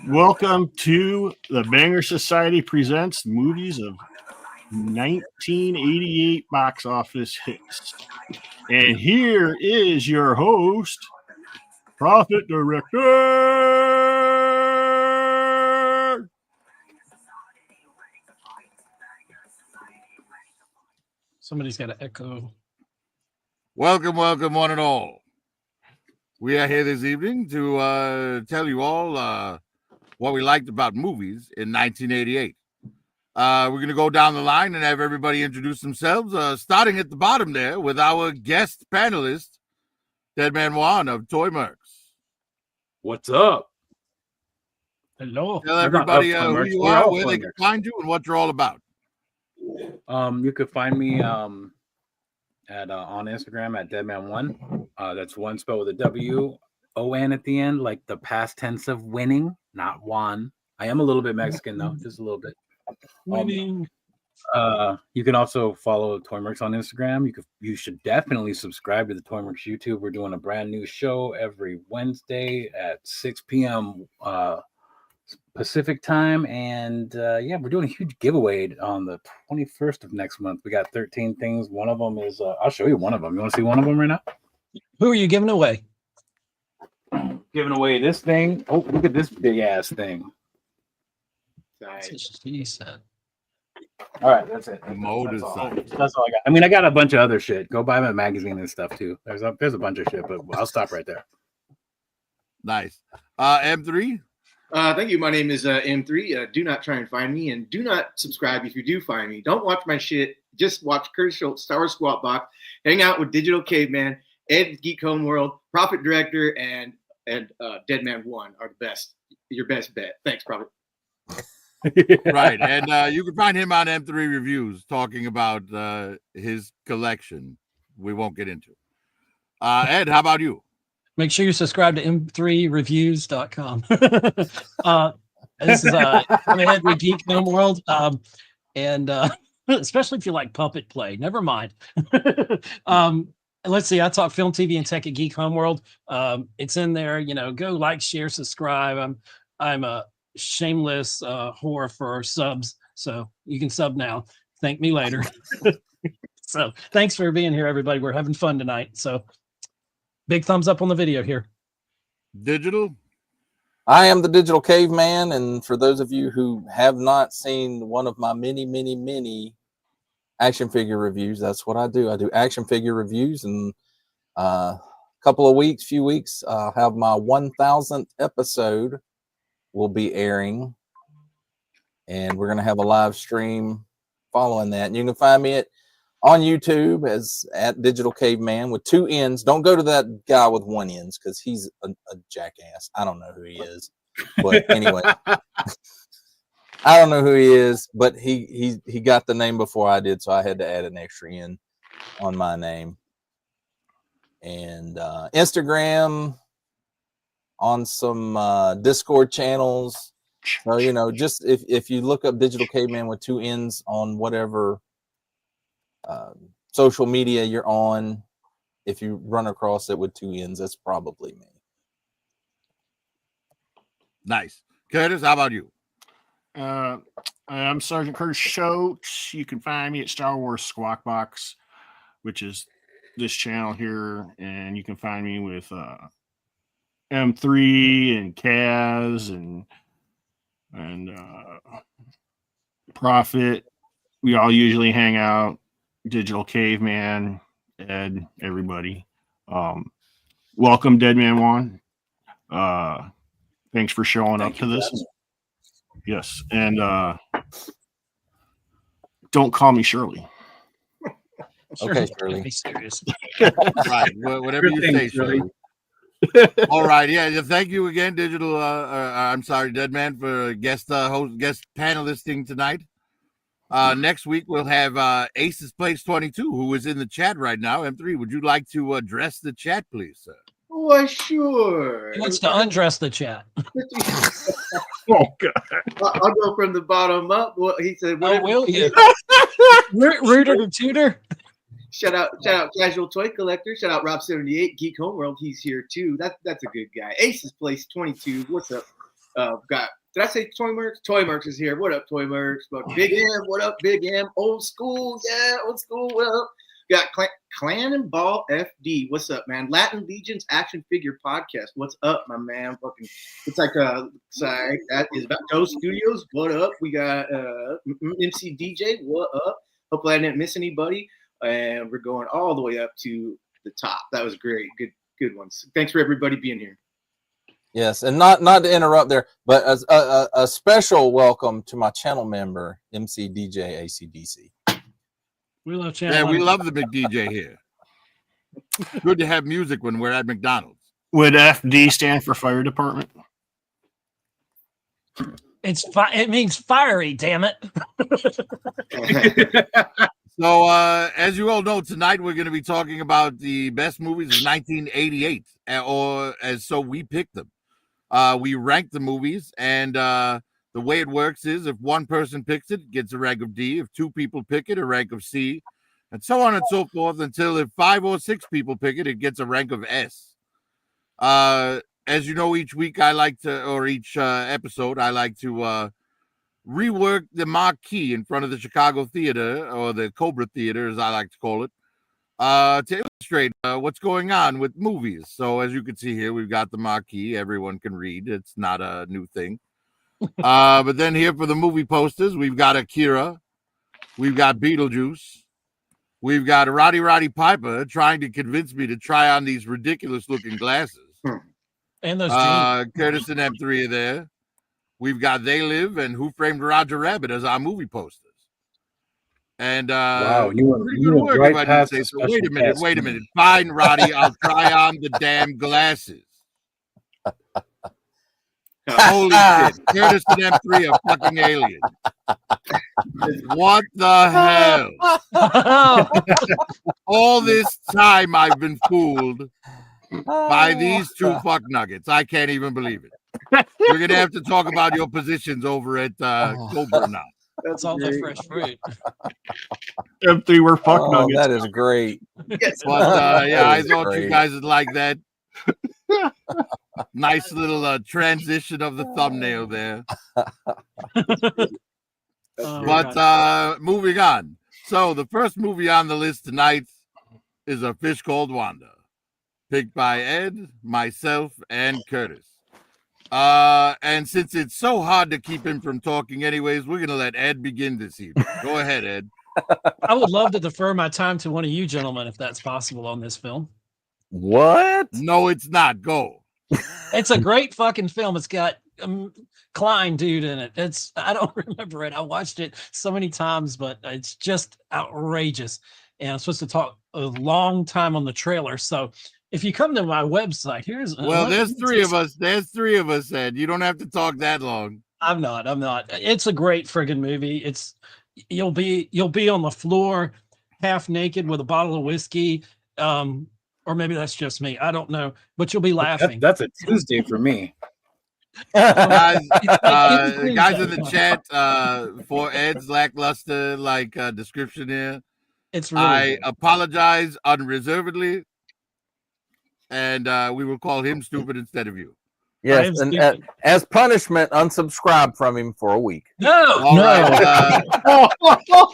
Welcome to the Bxngers Society presents movies of 1988 box office hits. And here is your host, Profit Director. Somebody's got to echo. Welcome, one and all. We are here this evening to tell you all what we liked about movies in 1988. We're going to go down the line and have everybody introduce themselves, starting at the bottom there with our guest panelist, Deadman Juan of Toymerks. What's up? Hello. Tell everybody who you are, where they can find you, and what you're all about. You could find me on Instagram at Deadman1. That's one spelled with a W-O-N at the end, like the past tense of winning, not Juan. I am a little bit Mexican though, just a little bit. Winning. You can also follow Toymerks on Instagram. You should definitely subscribe to the Toymerks YouTube. We're doing a brand new show every Wednesday at 6 p.m. Pacific time, and we're doing a huge giveaway on the 21st of next month. We got 13 things. One of them is I'll show you one of them. You want to see one of them right now? Who are you giving away? Giving away this thing. Oh, look at this big ass thing. That's what she said. All right, that's it. That's all I got. I mean, I got a bunch of other shit. Go buy my magazine and stuff too. There's a bunch of shit, but I'll stop right there. Nice. M3. Thank you. My name is M3. Do not try and find me, and do not subscribe if you do find me. Don't watch my shit. Just watch Kurt Schultz, Star Wars Squat Box, hang out with Digital Caveman, Ed Geek Home World, Profit Director, and Deadman One are the best. Your best bet. Thanks, Profit. Right, and you can find him on M3 Reviews talking about his collection. We won't get into. Ed, how about you? Make sure you subscribe to m3reviews.com. This is I'm ahead with Geek Home World. And especially if you like puppet play. Never mind. Let's see. I talk film, TV, and tech at Geek Home World. It's in there. Go like, share, subscribe. I'm a shameless whore for subs, so you can sub now. Thank me later. So thanks for being here, everybody. We're having fun tonight. So big thumbs up on the video here. Digital. I am the Digital Caveman, and for those of you who have not seen one of my many action figure reviews, that's what I do. I do action figure reviews, and few weeks, I'll have my 1000th episode will be airing, and we're going to have a live stream following that. And you can find me on YouTube as at Digital Caveman with 2 N's. Don't go to that guy with 1 N's because he's a jackass. I don't know who he is, but anyway, I don't know who he is, but he got the name before I did, so I had to add an extra N on my name. And Instagram, on some Discord channels. So, just if you look up Digital Caveman with 2 N's on whatever social media you're on, if you run across it with 2 N's, that's probably me. Nice. Curtis, how about you? I'm Sergeant Curtis Schultz. You can find me at Star Wars Squawk Box, which is this channel here, and you can find me with M3 and Kaz and Profit. We all usually hang out. Digital Caveman, Ed, everybody. Welcome, Deadman Juan. Thanks for showing up to this. Yes, and don't call me Shirley. Okay, Shirley. Be serious. Right, whatever you say, Shirley. All right, yeah. Thank you again, Digital. Deadman, for guest panelisting tonight. Next week we'll have Ace's Place 22, who is in the chat right now. M3, would you like to address the chat, please, sir? Why, sure. He wants to undress the chat. Oh God! I'll go from the bottom up. Well, he said, Oh, will you? Rooter to tutor. Shout out, Casual Toy Collector. Shout out Rob78, Geek Homeworld. He's here too. That's a good guy. Ace's Place 22. What's up? Did I say Toy Mercs? Toy Mercs is here. What up, Toy Mercs? But Big M, what up, Big M? Old school, yeah, old school. What up? Got Clan and Ball FD. What's up, man? Latin Legion's Action Figure Podcast. What's up, my man? Fucking, it's like that is about those studios. What up? We got MC DJ. What up? Hopefully I didn't miss anybody. And we're going all the way up to the top. That was great. Good ones. Thanks for everybody being here. Yes, and not to interrupt there, but a special welcome to my channel member, MC DJ ACDC. We love channel. Yeah, we love the big DJ here. Good to have music when we're at McDonald's. Would FD stand for fire department? It means fiery, damn it. So, as you all know, tonight we're going to be talking about the best movies of 1988, or as so we picked them. We rank the movies, and the way it works is if one person picks it gets a rank of D. If two people pick it, a rank of C, and so on and so forth until if 5 or 6 people pick it, it gets a rank of S. As you know, each week each episode, I like to rework the marquee in front of the Chicago Theater, or the Cobra Theater, as I like to call it, to illustrate what's going on with movies. So as you can see here, we've got the marquee. Everyone can read. It's not a new thing. But then here for the movie posters, we've got Akira. We've got Beetlejuice. We've got Roddy Piper trying to convince me to try on these ridiculous-looking glasses. And those jeans. Curtis and M3 are there. We've got They Live and Who Framed Roger Rabbit as our movie posters. And wow, you went right right past so. Wait a minute. Fine, Roddy, I'll try on the damn glasses. Holy shit. Curtis and M3 are fucking aliens. What the hell? All this time I've been fooled by these two fuck nuggets. I can't even believe it. We're going to have to talk about your positions over at Cobra now. That's all the fresh fruit. M3 were fuck nuggets. That is great. Yes. But yeah, I thought great. you guys would like that. Nice little transition of the thumbnail there. But moving on. So the first movie on the list tonight is A Fish Called Wanda, picked by Ed, myself, and Curtis. And since it's so hard to keep him from talking anyways, we're going to let Ed begin this evening. Go ahead, Ed. I would love to defer my time to one of you gentlemen, if that's possible, on this film. What? No, it's not. Go. It's a great fucking film. It's got Klein dude in it. I don't remember it. I watched it so many times, but it's just outrageous. And I'm supposed to talk a long time on the trailer. So if you come to my website, there's three of us. There's 3 of us, Ed. You don't have to talk that long. I'm not. It's a great friggin' movie. You'll be on the floor half naked with a bottle of whiskey. Or maybe that's just me. I don't know, but you'll be laughing. That's a Tuesday for me. Guys in the chat, for Ed's lackluster description here, it's really I good. apologize unreservedly, and we will call him stupid instead of you. Yes, and as punishment, unsubscribe from him for a week. All right,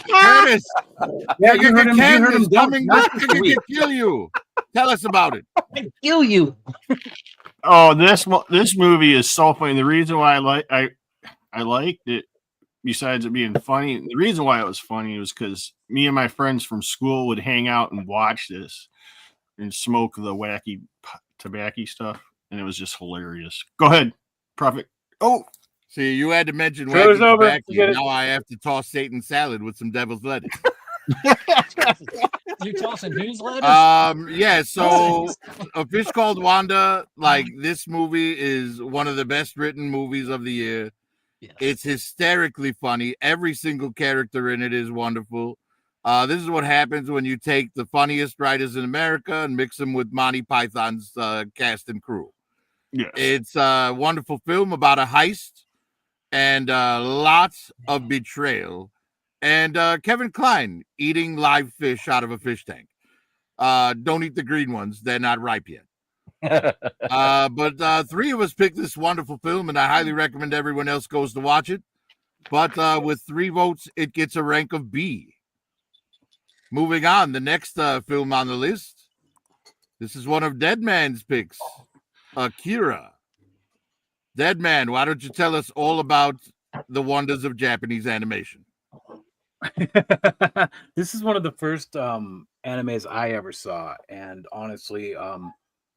Curtis, Yeah, you heard him. coming back to kill you. Tell us about it. I kill you. Oh, this movie is so funny. The reason why I liked it, besides it being funny, the reason why it was funny was because me and my friends from school would hang out and watch this and smoke the wacky tobacco stuff, and it was just hilarious. Go ahead, Prophet. Oh, see, you had to mention Show's wacky over. tobacco. Now I have to toss Satan salad with some devil's lettuce. You tossing whose lettuce? Yeah, so A Fish Called Wanda, this movie is one of the best written movies of the year. Yes. It's hysterically funny. Every single character in it is wonderful. This is what happens when you take the funniest writers in America and mix them with Monty Python's cast and crew. yes. It's a wonderful film about a heist and lots of betrayal. And Kevin Kline eating live fish out of a fish tank. Don't eat the green ones. They're not ripe yet. But three of us picked this wonderful film, and I highly recommend everyone else goes to watch it. But with 3 votes, it gets a rank of B. Moving on, the next film on the list. This is one of Deadman's picks, Akira. Deadman, why don't you tell us all about the wonders of Japanese animation? This is one of the first animes I ever saw, and honestly,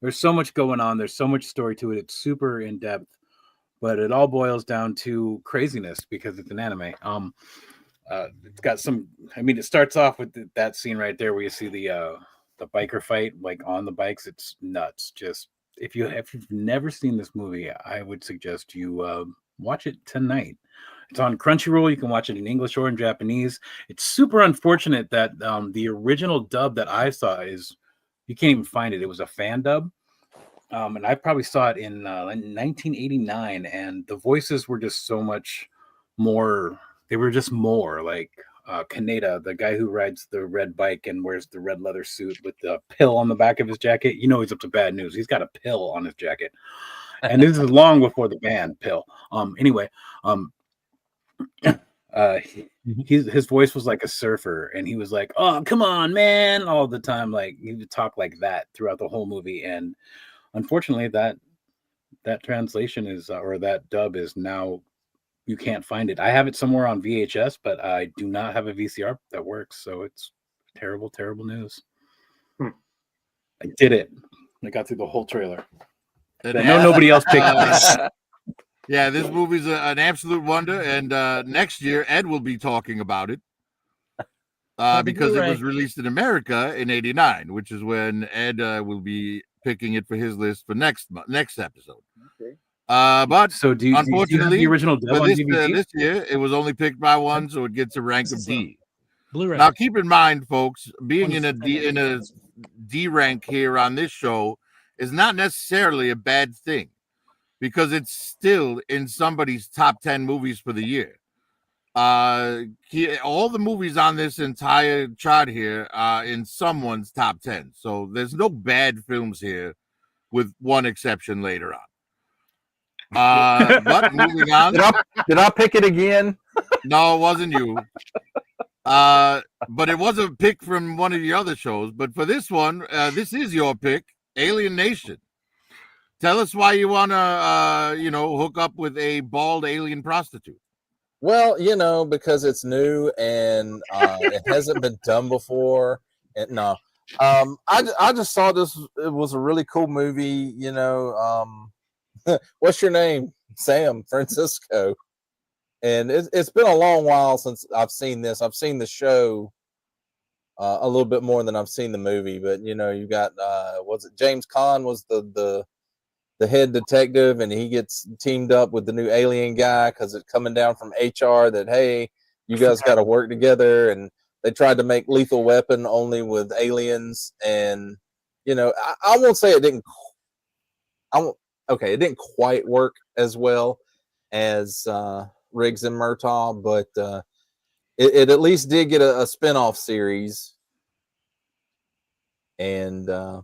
there's so much going on. There's so much story to it. It's super in depth, but it all boils down to craziness because it's an anime. It's got some. I mean, it starts off with that scene right there where you see the biker fight, like on the bikes. It's nuts. Just if you've never seen this movie, I would suggest you watch it tonight. It's on Crunchyroll. You can watch it in English or in Japanese. It's super unfortunate that the original dub that I saw is you can't even find it. It was a fan dub, and I probably saw it in 1989, and the voices were just so much more. They were just more like Kaneda, the guy who rides the red bike and wears the red leather suit with the pill on the back of his jacket. You know he's up to bad news. He's got a pill on his jacket, and this is long before the band pill. Anyway. His voice was like a surfer, and he was like, "Oh, come on, man!" all the time. Like he would talk like that throughout the whole movie. And unfortunately, that translation is or that dub is now you can't find it. I have it somewhere on VHS, but I do not have a VCR that works. So it's terrible, terrible news. I did it. I got through the whole trailer. I know nobody else picked this. Yeah, this movie's an absolute wonder, and next year Ed will be talking about it because it was released in America in '89, which is when Ed will be picking it for his list for next episode. Okay. But so unfortunately, do you have the original dub on DVD? This year it was only picked by one, so it gets a rank of D. Blu-ray. Now, keep in mind, folks, being in a D rank here on this show is not necessarily a bad thing, because it's still in somebody's top 10 movies for the year. All the movies on this entire chart here are in someone's top 10. So there's no bad films here, with one exception later on. But moving on. Did I pick it again? No, it wasn't you. But it was a pick from one of your other shows. But for this one, this is your pick, Alien Nation. Tell us why you want to, hook up with a bald alien prostitute. Well, because it's new and it hasn't been done before. And no, I just saw this. It was a really cool movie. What's your name? Sam Francisco. And it's been a long while since I've seen this. I've seen the show a little bit more than I've seen the movie. But you got was it James Caan was the head detective, and he gets teamed up with the new alien guy because it's coming down from HR that, hey, you guys got to work together. And they tried to make Lethal Weapon only with aliens. And, I won't say it didn't. It didn't quite work as well as Riggs and Murtaugh, but it at least did get a spinoff series. And, I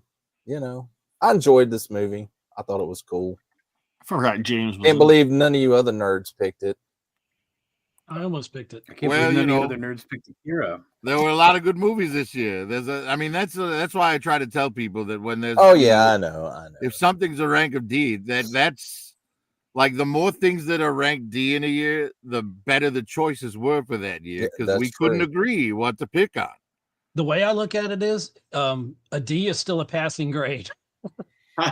enjoyed this movie. I thought it was cool. I forgot James. Can't believe none of you other nerds picked it. I almost picked it. I can't believe none of the other nerds picked Akira. There were a lot of good movies this year. That's why I try to tell people that when there's. Oh yeah, I know. If something's a rank of D, that's like the more things that are ranked D in a year, the better the choices were for that year, because we couldn't agree what to pick on. The way I look at it is, a D is still a passing grade.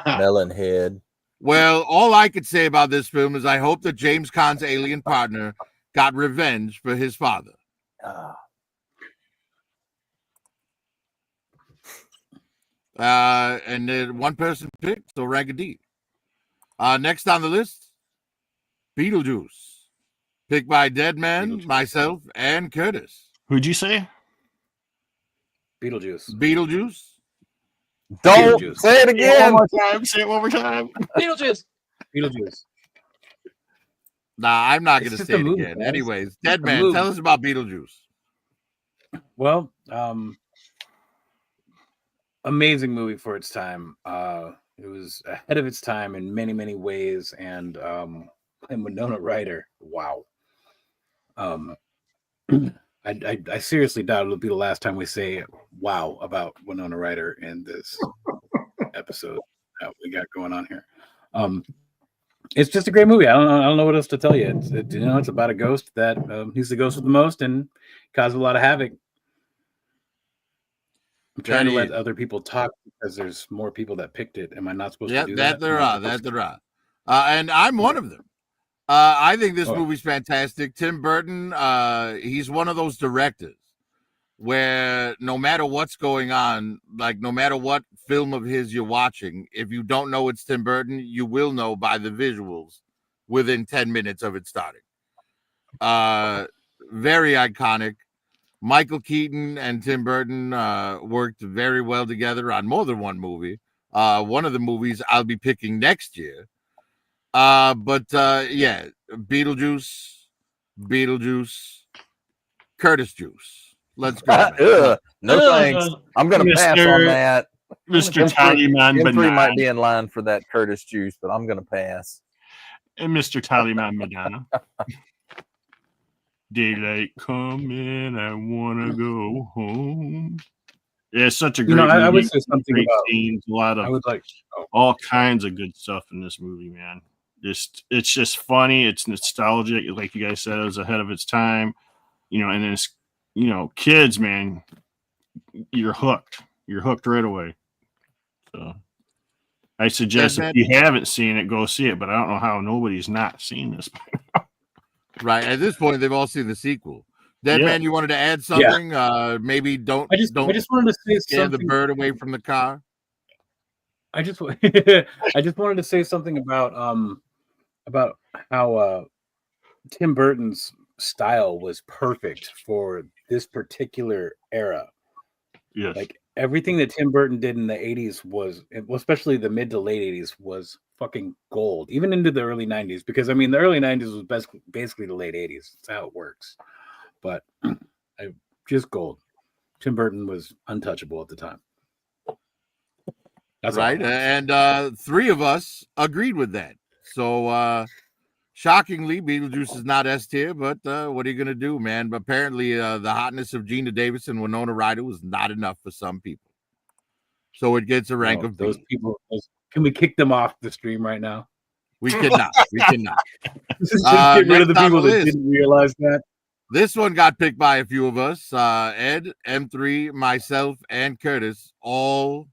Melon head. Well, all I could say about this film is I hope that James Caan's alien partner got revenge for his father. And then one person picked, so rank a D. Next on the list, Beetlejuice, picked by Deadman, myself, and Curtis. Who'd you say? Beetlejuice. Don't Beetlejuice. say it again. Say it one more time. Beetlejuice. Nah, I'm not going to just say a it movie, again. guys. Anyways, Deadman, tell us about Beetlejuice. Well, amazing movie for its time. It was ahead of its time in many, many ways. And Winona Ryder, wow. I seriously doubt it'll be the last time we say wow about Winona Ryder in this episode that we got going on here. It's just a great movie. I don't know what else to tell you. It's about a ghost that he's the ghost with the most and causes a lot of havoc. I'm trying to let other people talk because there's more people that picked it. Am I not supposed to do that? There are. And I'm one of them. I think this movie's fantastic. Tim Burton, he's one of those directors where no matter what's going on, like no matter what film of his you're watching, if you don't know it's Tim Burton, you will know by the visuals within 10 minutes of it starting. Very iconic. Michael Keaton and Tim Burton worked very well together on more than one movie. One of the movies I'll be picking next year. But Beetlejuice, Curtis Juice. Let's go. No thanks. I'm going to pass on that. Mr. Tallyman M3 Banana. might be in line for that Curtis Juice, but I'm going to pass. And Mr. Tallyman Banana. Daylight coming, I want to go home. Yeah, it's such a great movie. I would say something about scenes, a lot of all kinds of good stuff in this movie, man. It's just funny. It's nostalgic. Like you guys said, it was ahead of its time. And it's, kids, man, you're hooked. You're hooked right away. So I suggest if you haven't seen it, go see it. But I don't know how nobody's not seen this. Right. At this point, they've all seen the sequel. Man, you wanted to add something? Yeah. Maybe don't. I just wanted to say scare the bird away from the car. I just wanted to say something about how Tim Burton's style was perfect for this particular era. Yes. Like everything that Tim Burton did in the 80s was, especially the mid to late 80s, was fucking gold, even into the early 90s. Because I mean, the early 90s was basically the late 80s. That's how it works. But just gold. Tim Burton was untouchable at the time. That's right. And 3 of us agreed with that. So shockingly, Beetlejuice is not S tier, but what are you going to do, man? But apparently the hotness of Gina Davis and Winona Ryder was not enough for some people. So it gets a rank of those B. people. Can we kick them off the stream right now? We cannot. Just get rid of the people that didn't realize that. This one got picked by a few of us. Ed, M3, myself, and Curtis all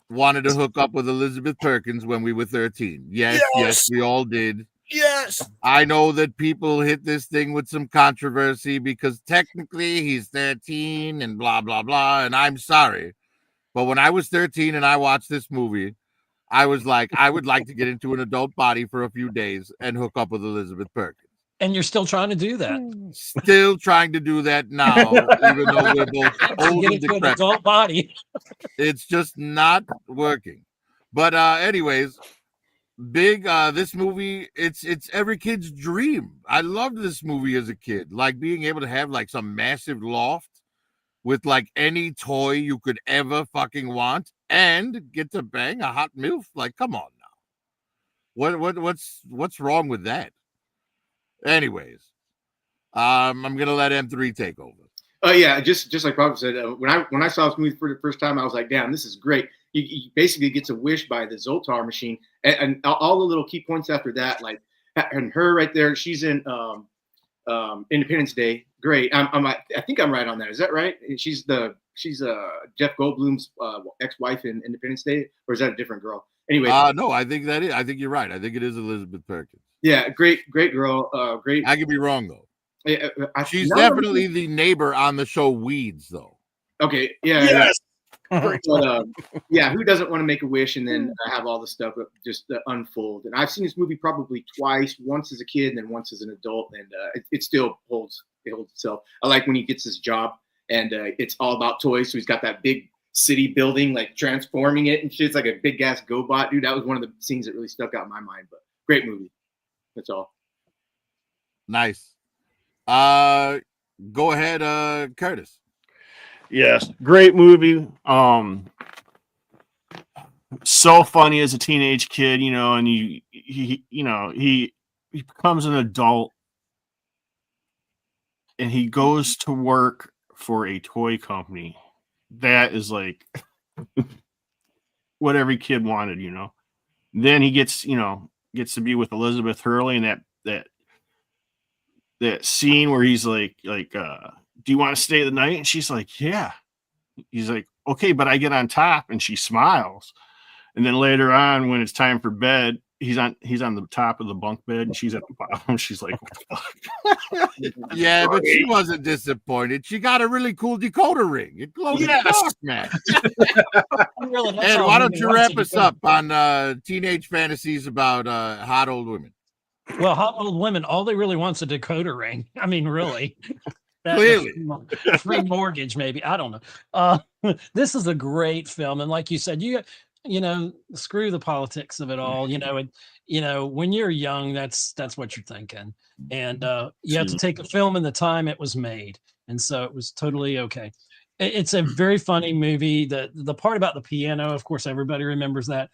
wanted to hook up with Elizabeth Perkins when we were 13. Yes, we all did. Yes. I know that people hit this thing with some controversy because technically he's 13 and blah, blah, blah. And I'm sorry. But when I was 13 and I watched this movie, I was like, I would like to get into an adult body for a few days and hook up with Elizabeth Perkins. And you're still trying to do that. Still trying to do that now, even though we're both old and decrepit. An adult body. It's just not working. But anyways, this movie, it's every kid's dream. I loved this movie as a kid. Like being able to have like some massive loft with like any toy you could ever fucking want and get to bang a hot MILF. Like, come on now. What's wrong with that? Anyways, I'm gonna let M3 take over. Yeah, just like Robert said, when I saw this movie for the first time, I was like, damn, this is great. You basically get a wish by the Zoltar machine, and all the little key points after that, like and her right there, she's in Independence Day. Great. I think I'm right on that. Is that right? She's Jeff Goldblum's ex-wife in Independence Day, or is that a different girl? Anyway, no, I think you're right. I think it is Elizabeth Perkins. Yeah, great girl. Great. I could be wrong though. She's definitely the neighbor on the show Weeds, though. Okay. Yeah. Yes. But, who doesn't want to make a wish and then have all the stuff just unfold? And I've seen this movie probably twice, once as a kid and then once as an adult, and it still holds itself. I like when he gets his job and it's all about toys. So he's got that big city building, like transforming it and shit. It's like a big ass GoBot, dude. That was one of the scenes that really stuck out in my mind. But great movie. That's all. Nice. Go ahead, Curtis. Yes, great movie. so funny as a teenage kid, you know, and he becomes an adult and he goes to work for a toy company. That is like what every kid wanted, you know. Then he gets to be with Elizabeth Hurley, and that scene where he's like, do you want to stay the night? And she's like, yeah. He's like, okay, but I get on top, and she smiles. And then later on, when it's time for bed, he's on the top of the bunk bed, and she's at the bottom. She's like, what the fuck? Yeah, but she wasn't disappointed. She got a really cool decoder ring. It glows in the dark, man. Ed, why don't you wrap us up on teenage fantasies about hot old women? Well, hot old women, all they really want's a decoder ring. I mean, really. Clearly. Free mortgage, maybe. I don't know. This is a great film. And like you said, you know, screw the politics of it all, you know, and, you know, when you're young, that's what you're thinking. And you have to take a film in the time it was made. And so it was totally okay. It's a very funny movie. The part about the piano, of course, everybody remembers that.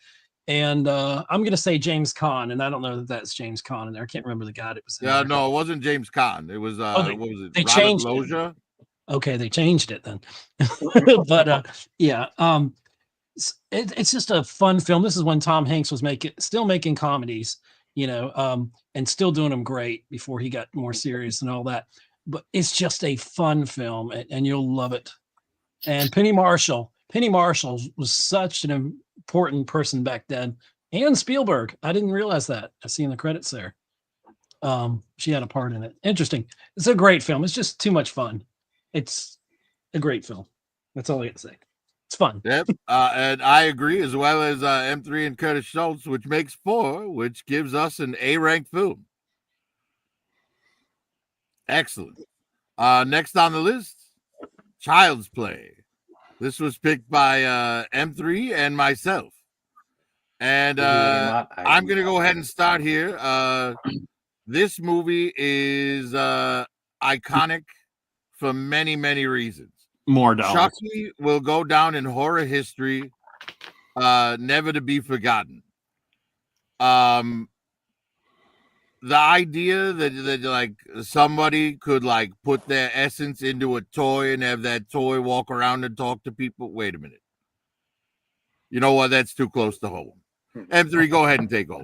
And I'm going to say James Caan, and I don't know that that's James Caan in there. I can't remember the guy that was in there. No, it wasn't James Caan. It was, what was it? They Robert changed Loggia? it. Okay, they changed it then. But yeah, it's just a fun film. This is when Tom Hanks was still making comedies, you know, and still doing them great before he got more serious and all that. But it's just a fun film, and you'll love it. And Penny Marshall was such an important person back then. And Spielberg, I didn't realize that. I see in the credits there. She had a part in it. Interesting. It's a great film. It's just too much fun. It's a great film. That's all I got to say. It's fun. Yep. And I agree, as well as M3 and Curtis Schultz, which makes 4, which gives us an A-ranked film. Excellent. Next on the list, Child's Play. This was picked by M3 and myself. And I'm going to go ahead and start here. This movie is iconic for many, many reasons. More dollars. Chucky will go down in horror history, never to be forgotten. The idea that like somebody could like put their essence into a toy and have that toy walk around and talk to people. Wait a minute. You know what? That's too close to home. M3, go ahead and take over.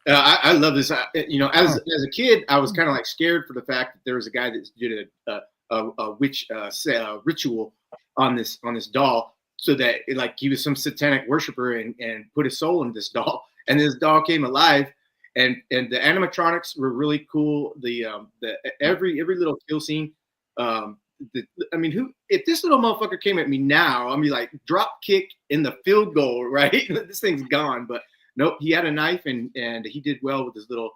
I love this. You know, as a kid, I was kind of like scared for the fact that there was a guy that did a witch ritual on this doll, so that he was some satanic worshiper and put his soul in this doll, and this doll came alive. And the animatronics were really cool. The every little kill scene. I mean, if this little motherfucker came at me now, I'd be like drop kick in the field goal, right? This thing's gone. But nope, he had a knife and he did well with his little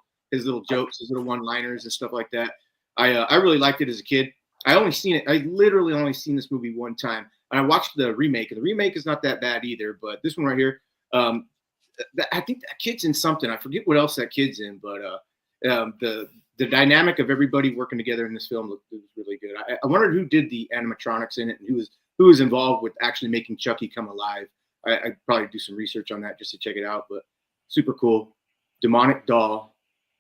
jokes, his little one-liners and stuff like that. I really liked it as a kid. I literally only seen this movie one time, and I watched the remake. And the remake is not that bad either, but this one right here. I think that kid's in something. I forget what else that kid's in, but the dynamic of everybody working together in this film was really good. I wondered who did the animatronics in it and who was involved with actually making Chucky come alive. I'd probably do some research on that just to check it out, but super cool. Demonic doll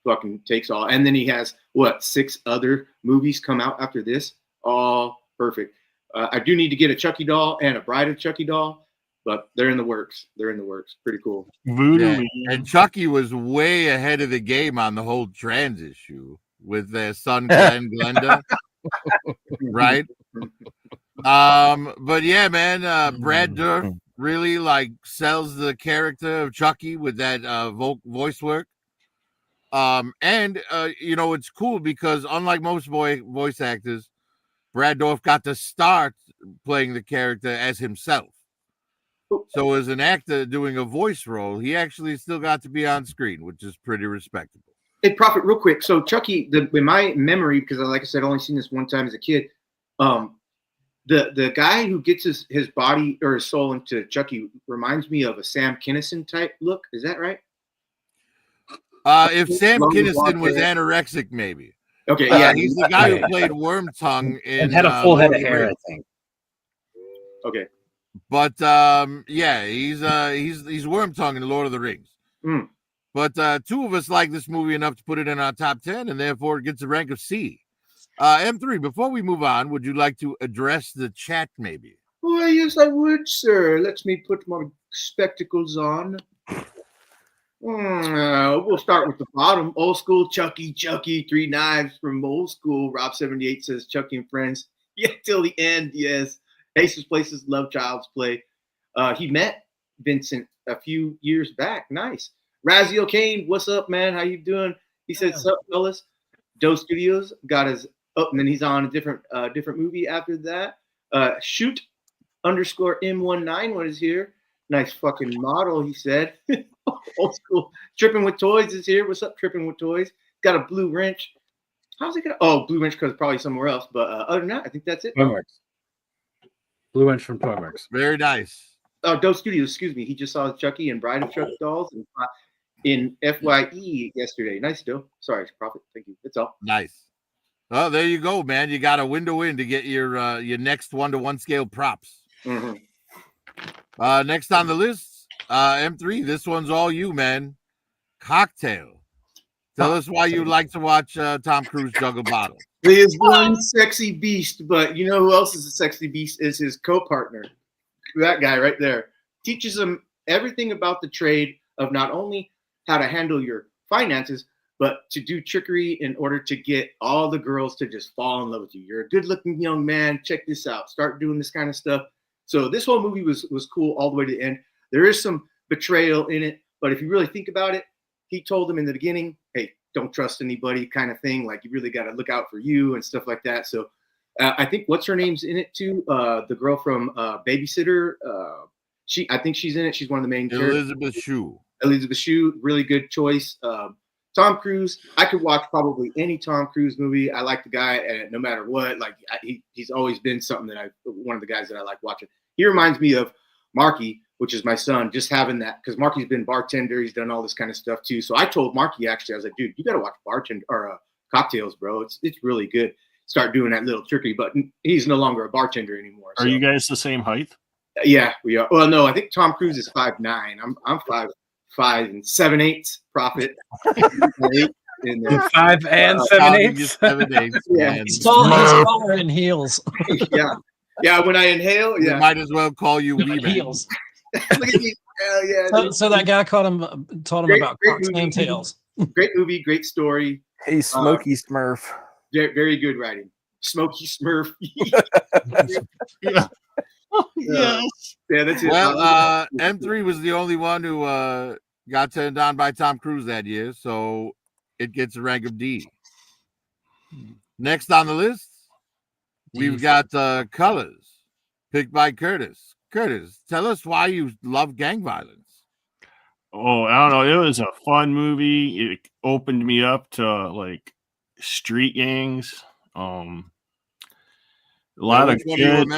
fucking takes all. And then he has 6 other movies come out after this. All perfect. I do need to get a Chucky doll and a Bride of Chucky doll. But they're in the works. Pretty cool. Yeah. And Chucky was way ahead of the game on the whole trans issue with their son Glenn Glenda. Right? But yeah, man, Brad Dourif really like sells the character of Chucky with that voice work. And you know, it's cool because unlike most voice actors, Brad Dourif got to start playing the character as himself. So as an actor doing a voice role, he actually still got to be on screen, which is pretty respectable. Hey, Prophet, real quick. So Chucky, in my memory, because like I said, I only seen this one time as a kid. The guy who gets his body or his soul into Chucky reminds me of a Sam Kinison type look. Is that right? If Sam Kinison was anorexic, maybe. Okay, yeah. He's the guy who played Wormtongue and had a full head of hair, I think. Okay. But yeah, he's Worm Tongue in Lord of the Rings. Mm. But two of us like this movie enough to put it in our top 10, and therefore it gets a rank of C. M3, before we move on, would you like to address the chat maybe? Why, yes, I would, sir. Let me put my spectacles on. We'll start with the bottom. Old school Chucky, 3 knives from old school. Rob78 says Chucky and Friends. Yeah, till the end, yes. Aces Places, love Child's Play. He met Vincent a few years back. Nice. Razzie O'Kane, what's up, man? How you doing? He said, sup, fellas? Doe Studios got his and then he's on a different movie after that. Shoot _ M19 what is here. Nice fucking model, he said. Old school. Tripping with Toys is here. What's up, Tripping with Toys? Got a blue wrench. How's it gonna? Oh, blue wrench because probably somewhere else. But other than that, I think that's it. Toymarks. Blue wrench from Toymarks. Very nice. Oh, Doe Studios, excuse me. He just saw Chucky and Bride of Chuck dolls in FYE yesterday. Nice, Doe. Sorry, Prophet. Thank you. That's all. Nice. Oh, there you go, man. You got a window in to get your next 1-to-1 scale props. Mm-hmm. Next on the list, M3. This one's all you, man. Cocktail. Tell us why you like to watch Tom Cruise juggle bottles. He is one sexy beast, but you know who else is a sexy beast? Is his co-partner. That guy right there. Teaches him everything about the trade of not only how to handle your finances, but to do trickery in order to get all the girls to just fall in love with you. You're a good-looking young man. Check this out. Start doing this kind of stuff. So this whole movie was cool all the way to the end. There is some betrayal in it, but if you really think about it, he told them in the beginning, hey, don't trust anybody kind of thing. Like, you really got to look out for you and stuff like that. So I think what's her name's in it too? The girl from Babysitter. I think she's in it. She's one of the main characters. Elizabeth Shue, really good choice. Tom Cruise, I could watch probably any Tom Cruise movie. I like the guy, and no matter what, like he's always been something that one of the guys that I like watching. He reminds me of Marky, which is my son, just having that, because Marky's been bartender, he's done all this kind of stuff too. So I told Marky, actually, I was like, dude, you got to watch Cocktails, bro. It's really good. Start doing that little trickery, but he's no longer a bartender anymore. Are you guys the same height? Yeah, we are. Well, no, I think Tom Cruise is 5'9". I'm 5'5" and 7/8. Prophet. 5 and 7/8. 7/8. Yeah, He's taller in heels. yeah. When I inhale, We might as well call you Wee Man. Heels. Look at me. Hell yeah. So that guy taught him about cocks and tails. Great movie, great story. Hey, Smokey Smurf. Very good writing. Smokey Smurf. Yeah. Yes. Yeah, that's it. Well, M3 was the only one who got turned on by Tom Cruise that year, so it gets a rank of D. Next on the list, we've got Colors, picked by Curtis. Curtis, tell us why you love gang violence. Oh, I don't know. It was a fun movie. It opened me up to like street gangs. A lot of good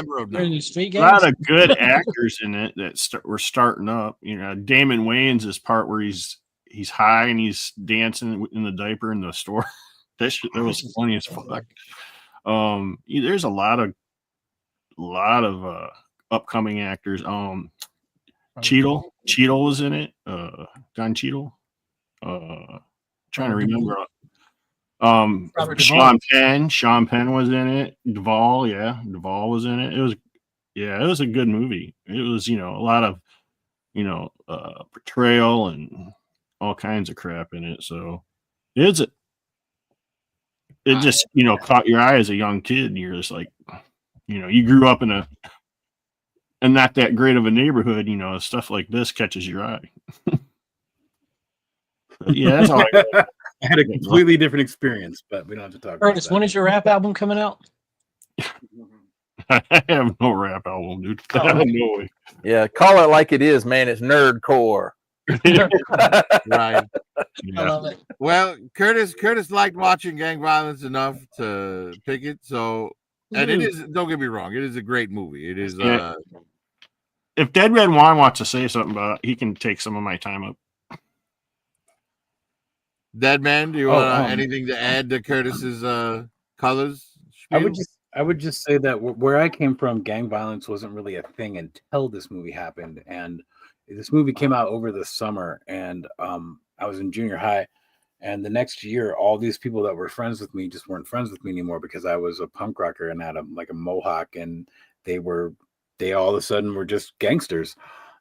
actors in it that were starting up. You know, Damon Wayans' part where he's high and he's dancing in the diaper in the store. that was funny as fuck. There's a lot of upcoming actors. Cheadle was in it. Don Cheadle. Trying to remember. Sean Penn was in it. Duvall was in it. It was a good movie. It was, a lot of, portrayal and all kinds of crap in it. So it just, caught your eye as a young kid, and you're just like, you grew up in not that great of a neighborhood, stuff like this catches your eye. But yeah, that's all I had a completely different experience, but we don't have to talk about that. When is your rap album coming out? I have no rap album, dude. No way. Yeah, call it like it is, man. It's nerdcore. Right. I love it. Well, Curtis liked watching gang violence enough to pick it. So, and it is, don't get me wrong, it is a great movie. It is. If Dead Red Juan wants to say something about it, he can take some of my time up. Dead Man, do you want anything to add to Curtis's Colors? I I would just say that where I came from, gang violence wasn't really a thing until this movie happened. And this movie came out over the summer, and I was in junior high. And the next year, all these people that were friends with me just weren't friends with me anymore because I was a punk rocker and had a mohawk, and they all of a sudden were just gangsters,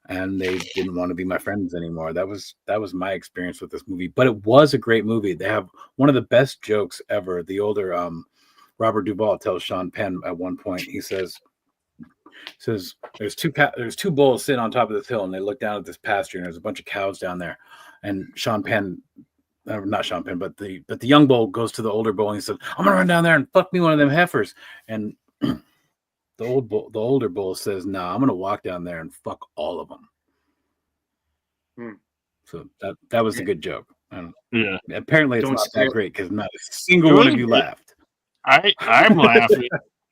and they didn't want to be my friends anymore. That was my experience with this movie. But it was a great movie. They have one of the best jokes ever. The older Robert Duvall tells Sean Penn at one point, he says there's two bulls sitting on top of this hill, and they look down at this pasture, and there's a bunch of cows down there. And Sean Penn, not Sean Penn, but the young bull goes to the older bull and he says, "I'm gonna run down there and fuck me one of them heifers." And the older bull says, "Nah, I'm gonna walk down there and fuck all of them." So that was a good joke. Yeah. Apparently, it's Don't not spoil that it. great because not a single one of you laughed. I'm laughing.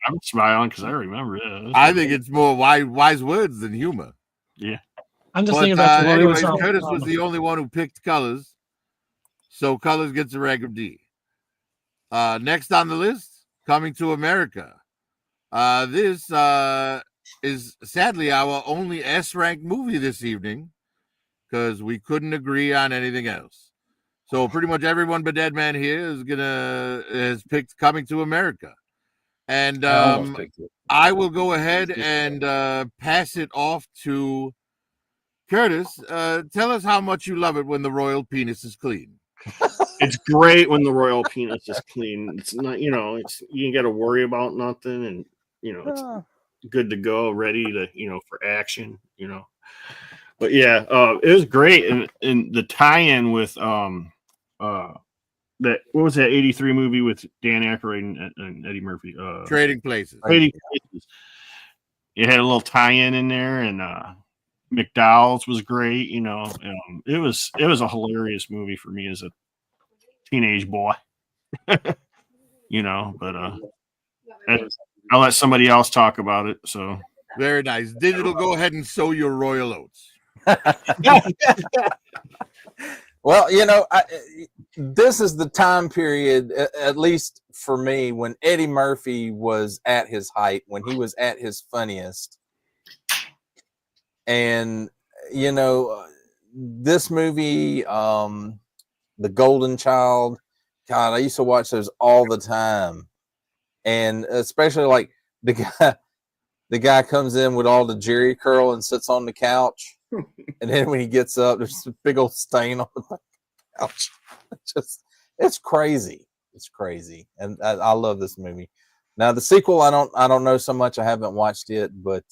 I'm smiling because I remember it. I think it's more wise words than humor. Yeah. I'm just But thinking about the anyways, Williams- Curtis was the only one who picked Colors, so Colors gets a rank of D. Next on the list, Coming to America. This is sadly our only S-ranked movie this evening because we couldn't agree on anything else. So pretty much everyone but Deadman here has picked Coming to America. And I almost picked it. I will go ahead and pass it off to Curtis. Tell us how much you love it when the royal penis is clean. It's great when the royal penis is clean. It's not, you ain't got to worry about nothing, and it's good to go, ready to, for action, But yeah, it was great, and the tie-in with that, what was that 83 movie with Dan Aykroyd and Eddie Murphy? Trading Places. Trading Places. It had a little tie-in in there, and McDowell's was great. It was a hilarious movie for me as a teenage boy. But I'll let somebody else talk about it. So Very nice. Digital, go ahead and sow your royal oats. Well, this is the time period, at least for me, when Eddie Murphy was at his height, when he was at his funniest. And, this movie, The Golden Child, God, I used to watch those all the time. And especially like the guy comes in with all the Jerry curl and sits on the couch. And then when he gets up, there's a big old stain on the couch. It's crazy. It's crazy. And I love this movie. Now the sequel, I don't know so much. I haven't watched it, but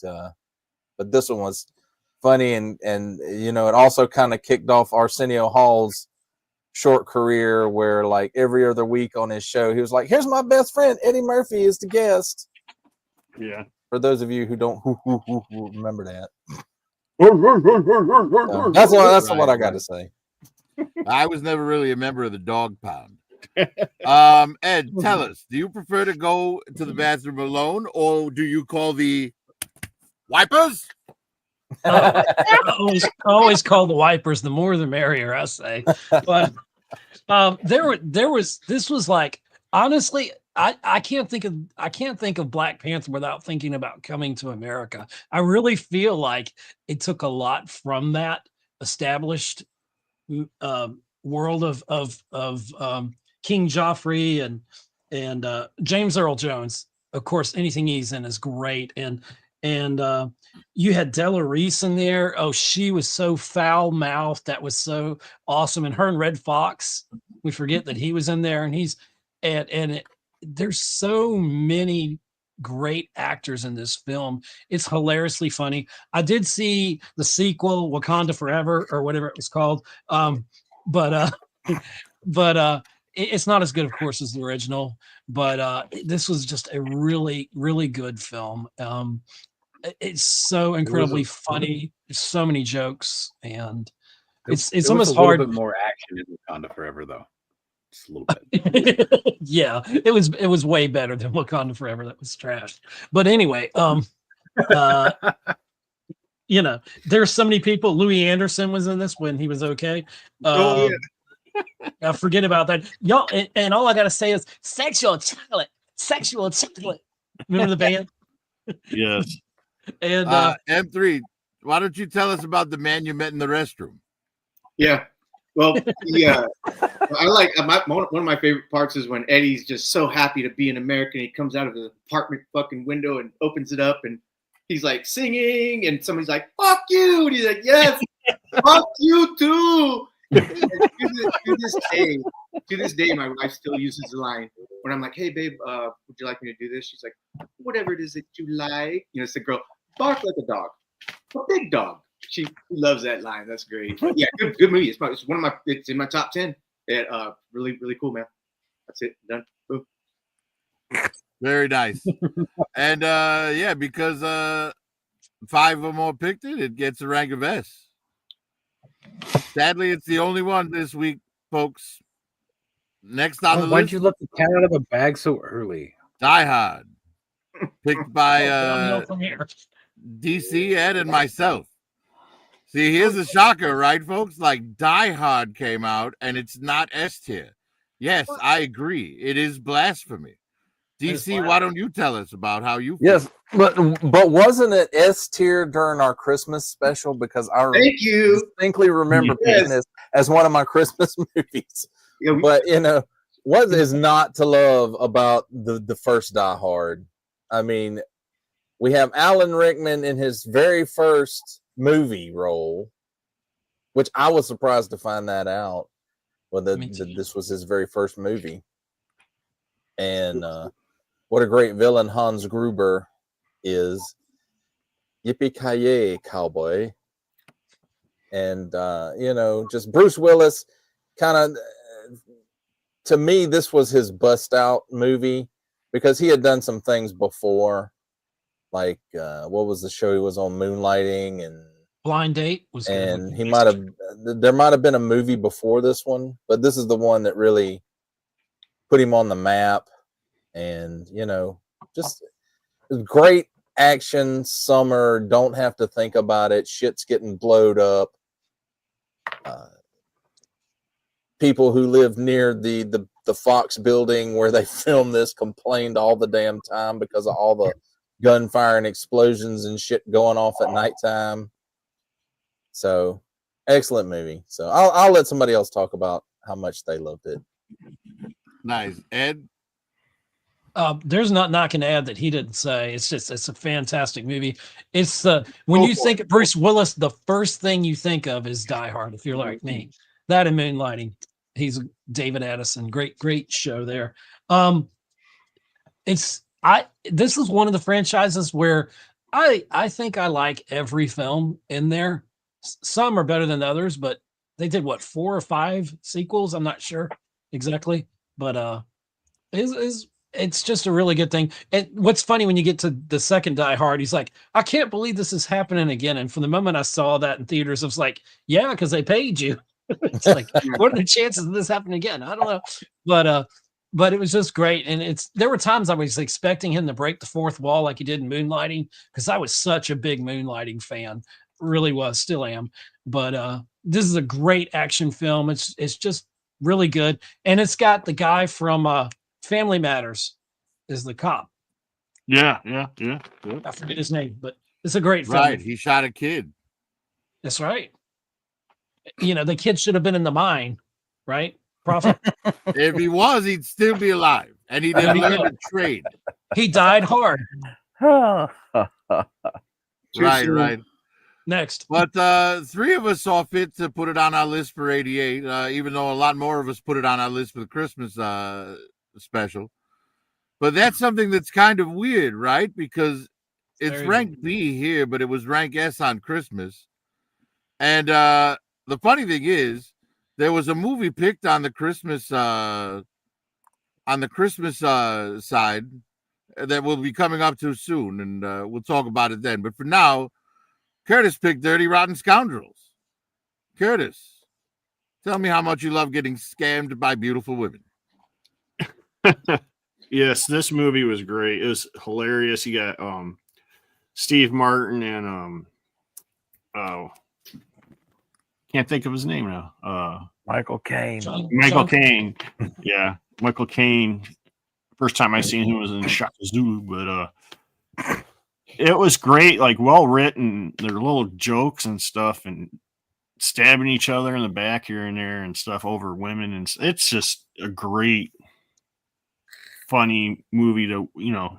this one was funny, and it also kind of kicked off Arsenio Hall's short career, where like every other week on his show, he was like, "Here's my best friend, Eddie Murphy is the guest." yeah. For those of you who don't remember that. That's what I got to say. I was never really a member of the dog pound. Ed, tell us, do you prefer to go to the bathroom alone, or do you call the wipers? I always call the wipers. The more the merrier, I say. But this was like, honestly, I can't think of Black Panther without thinking about Coming to America. I really feel like it took a lot from that established world of King Joffrey and James Earl Jones. Of course, anything he's in is great, and you had Della Reese in there. Oh, she was so foul mouthed. That was so awesome. And her and Red Fox, we forget that he was in there, and there's so many great actors in this film. It's hilariously funny. I did see the sequel, Wakanda Forever, or whatever it was called. But it's not as good, of course, as the original. But this was just a really, really good film. It's so incredibly funny. There's so many jokes, and it's almost hard. A little bit more action in Wakanda Forever, though. Just a little bit. Yeah, it was way better than Wakanda Forever. That was trash. But anyway, there's so many people. Louis Anderson was in this when he was okay. I forget about that, y'all. And all I gotta say is sexual chocolate. Remember the band? Yes. And M3, why don't you tell us about the man you met in the restroom? Yeah. Well, yeah. I like one of my favorite parts is when Eddie's just so happy to be an American. He comes out of the apartment fucking window and opens it up, and he's like singing, and somebody's like, "Fuck you!" And he's like, "Yes, fuck you too." And to this day, my wife still uses the line when I'm like, "Hey, babe, would you like me to do this?" She's like, "Whatever it is that you like." You know, it's the girl, bark like a dog, a big dog. She loves that line. That's great. But yeah, good movie. It's one of my. It's in my top 10. Yeah, really cool, man. That's it. Done. Boom. Very nice. And yeah, because 5 or more picked it, it gets a rank of S. Sadly, it's the only one this week, folks. Next on the Why'd list, you let the cat out of the bag so early? Die Hard, picked by downhill from here. DC, Ed, and myself. See, here's a shocker, right, folks? Like, Die Hard came out, and it's not S tier. Yes, I agree. It is blasphemy. DC, why don't you tell us about how you feel? Yes, but wasn't it S tier during our Christmas special? Because I Thank you. distinctly remember picking this as one of my Christmas movies. Yeah, But you know, what is not to love about the first Die Hard? I mean, we have Alan Rickman in his very first movie role, which I was surprised to find that out. Well, this was his very first movie, and what a great villain Hans Gruber is. Yippee-ki-yay, cowboy. And you know, just Bruce Willis kind of, to me, this was his bust out movie because he had done some things before, like what was the show he was on, Moonlighting, and Blind Date was good. and there might have been a movie before this one, but this is the one that really put him on the map. And you know, just great action summer, don't have to think about it, shit's getting blowed up. People who live near the Fox building where they filmed this complained all the damn time because of all the gunfire and explosions and shit going off at nighttime. So excellent movie. So I'll let somebody else talk about how much they loved it. Nice. Ed? There's not knocking to add that he didn't say. It's a fantastic movie. It's when you think of Bruce Willis, the first thing you think of is Die Hard. If you're like me, that and Moonlighting. He's David Addison. Great show there. This is one of the franchises where I think I like every film in there. Some are better than others, but they did 4 or 5 sequels. I'm not sure exactly, but it's just a really good thing. And what's funny, when you get to the second Die Hard, he's like, I can't believe this is happening again. And from the moment I saw that in theaters, I was like, yeah, because they paid you. It's like, what are the chances of this happening again? I don't know. But it was just great. And there were times I was expecting him to break the fourth wall like he did in Moonlighting, because I was such a big Moonlighting fan. Really was, still am. But this is a great action film. It's just really good. And it's got the guy from Family Matters is the cop. Yeah. I forget his name, but it's a great film. Right. He shot a kid. That's right. You know, the kid should have been in the mine, right? Prophet. If he was, he'd still be alive. And he didn't learn to trade. He died hard. Right. Next. But 3 of us saw fit to put it on our list for 88, even though a lot more of us put it on our list for the Christmas special. But that's something that's kind of weird, right? Because it's ranked B here, but it was ranked S on Christmas. And the funny thing is, there was a movie picked on the Christmas side that we'll be coming up to soon, and we'll talk about it then. But for now, Curtis picked Dirty Rotten Scoundrels. Curtis, tell me how much you love getting scammed by beautiful women. Yes, this movie was great. It was hilarious. You got Steve Martin and can't think of his name now. Michael Caine. Michael Caine. Yeah, Michael Caine First time I seen him was in Shaka Zulu, but it was great, like well written. There were little jokes and stuff, and stabbing each other in the back here and there and stuff over women, and it's just a great, funny movie to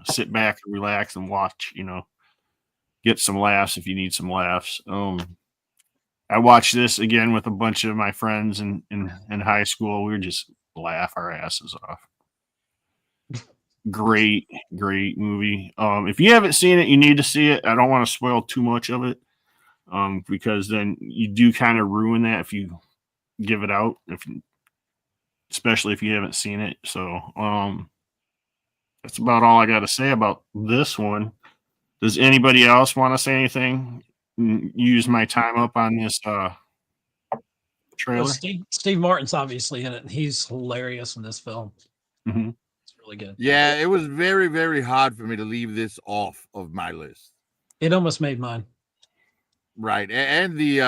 sit back and relax and watch. Get some laughs if you need some laughs. I watched this again with a bunch of my friends in high school. We were just laugh our asses off. Great movie. If you haven't seen it, you need to see it. I don't want to spoil too much of it, because then you do kind of ruin that if you give it out, especially if you haven't seen it. So that's about all I got to say about this one. Does anybody else want to say anything? Use my time up on this trailer. Well, Steve Martin's obviously in it. He's hilarious in this film. Mm-hmm. It's really good. Yeah, it was very, very hard for me to leave this off of my list. It almost made mine. Right, and the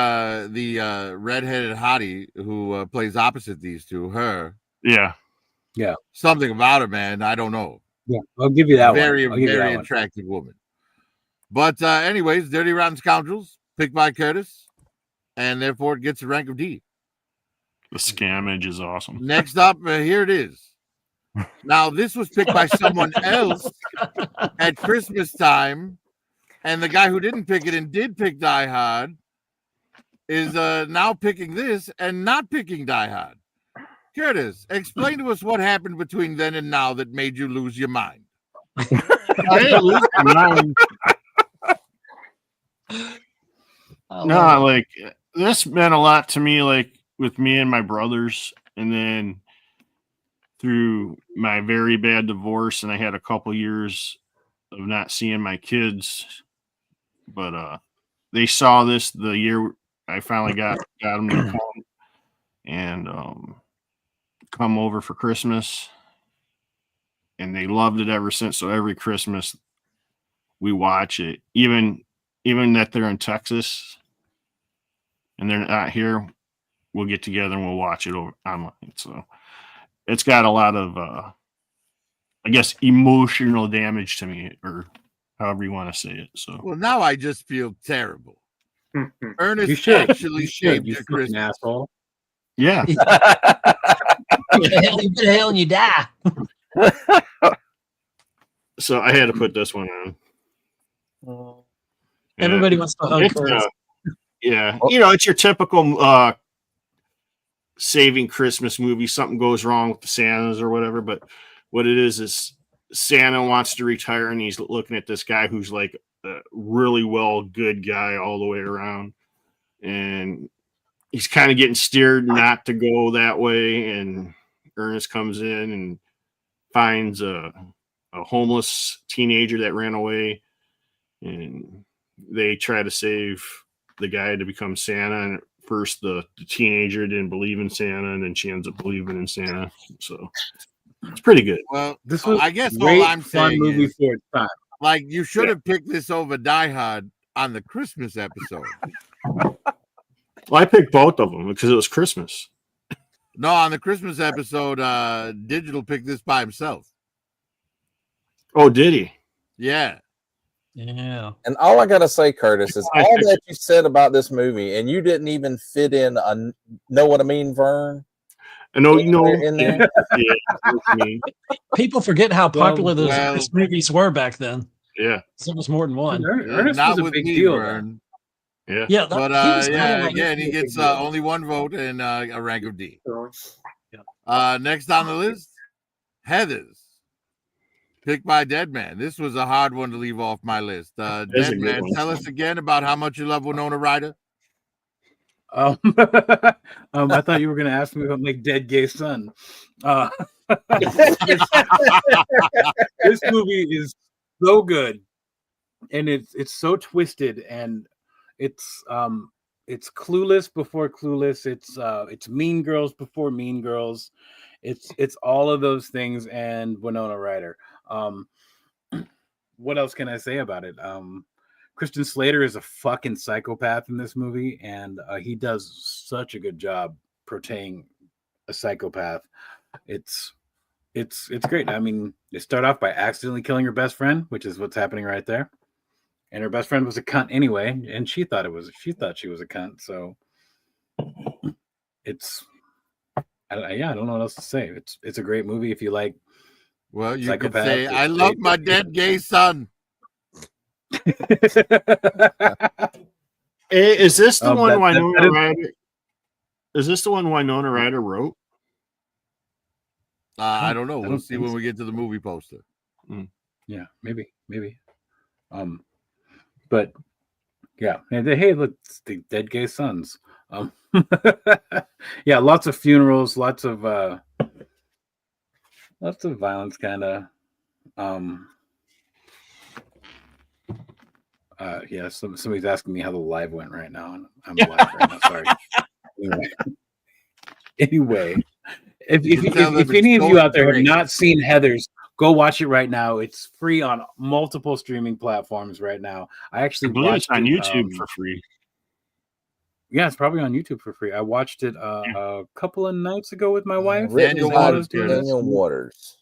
redheaded hottie who plays opposite these two, her. Yeah. Something about her, man. I don't know. Yeah, I'll give you that Very, one. very attractive woman. But anyways, Dirty Rotten Scoundrels, picked by Curtis, and therefore it gets a rank of D. The scammage is awesome. Next up, here it is. Now, this was picked by someone else at Christmas time, and the guy who didn't pick it and did pick Die Hard is now picking this and not picking Die Hard. Curtis, explain to us what happened between then and now that made you lose your mind. I didn't lose my mind. No, like this meant a lot to me, like with me and my brothers, and then through my very bad divorce, and I had a couple years of not seeing my kids, but they saw this the year I finally got them to come and come over for Christmas, and they loved it ever since. So every Christmas we watch it, even that they're in Texas and they're not here, we'll get together and we'll watch it over online. So it's got a lot of, I guess, emotional damage to me, or however you want to say it. So, well, now I just feel terrible. Ernest You should actually shaved you your fucking Christmas. asshole. yeah. You go to hell and you die. So I had to put this one on. Everybody wants to hug It's, Curtis. yeah, it's your typical saving Christmas movie. Something goes wrong with the Santas or whatever, but what it is Santa wants to retire, and he's looking at this guy who's like a really good guy all the way around, and he's kind of getting steered not to go that way. And Ernest comes in and finds a homeless teenager that ran away, and they try to save the guy to become Santa. And at first the teenager didn't believe in Santa, and then she ends up believing in Santa. So it's pretty good. Well, This was I guess great, all I'm fun saying movie is, for its time. like, you should have picked this over Die Hard on the Christmas episode. Well, I picked both of them because it was Christmas. No, on the Christmas episode, Digital picked this by himself. Oh, did he? Yeah. Yeah. And all I gotta say, Curtis, is I all think- that you said about this movie, and you didn't even fit in a "Know What I Mean," Vern. I know In there. Yeah, I mean, People forget how popular those well- movies were back then. yeah, So it was more than one. Ernest Not was a with big me, deal. Vern. yeah. Yeah, But he was yeah, cool. again, he gets only one vote and a rank of D. Next on the list, Heathers, picked by Deadman. This was a hard one to leave off my list. is a good Deadman, one. tell us again about how much you love Winona Ryder. I thought you were going to ask me about my dead gay son. This movie is so good, and it's so twisted, and it's Clueless before Clueless. It's Mean Girls before Mean Girls. It's all of those things, and Winona Ryder. What else can I say about it? Kristen Slater is a fucking psychopath in this movie, and he does such a good job portraying a psychopath. It's it's great. I mean, you start off by accidentally killing your best friend, which is what's happening right there. And her best friend was a cunt anyway, and she thought she was a cunt. So it's I don't know what else to say. It's a great movie if you like. Well, you could Psychopaths, say, it's I love great. my dead gay son. Is this the one that Winona is- Ryder? Is this the one Winona Ryder wrote? I don't know. I We'll don't see think when so. we get to the movie poster. Yeah, maybe. But yeah, and hey, look, it's the dead gay sons. Yeah, lots of funerals, lots of violence, kind of. Yeah, somebody's asking me how the live went right now, and I'm live right now. Sorry. Anyway, if any of you out there have not seen Heathers, go watch it right now. It's free on multiple streaming platforms right now. I actually believe watched it's on it, YouTube for free. Yeah, it's probably on YouTube for free. I watched it a couple of nights ago with my wife. Written Daniel by Waters did it. Daniel Waters.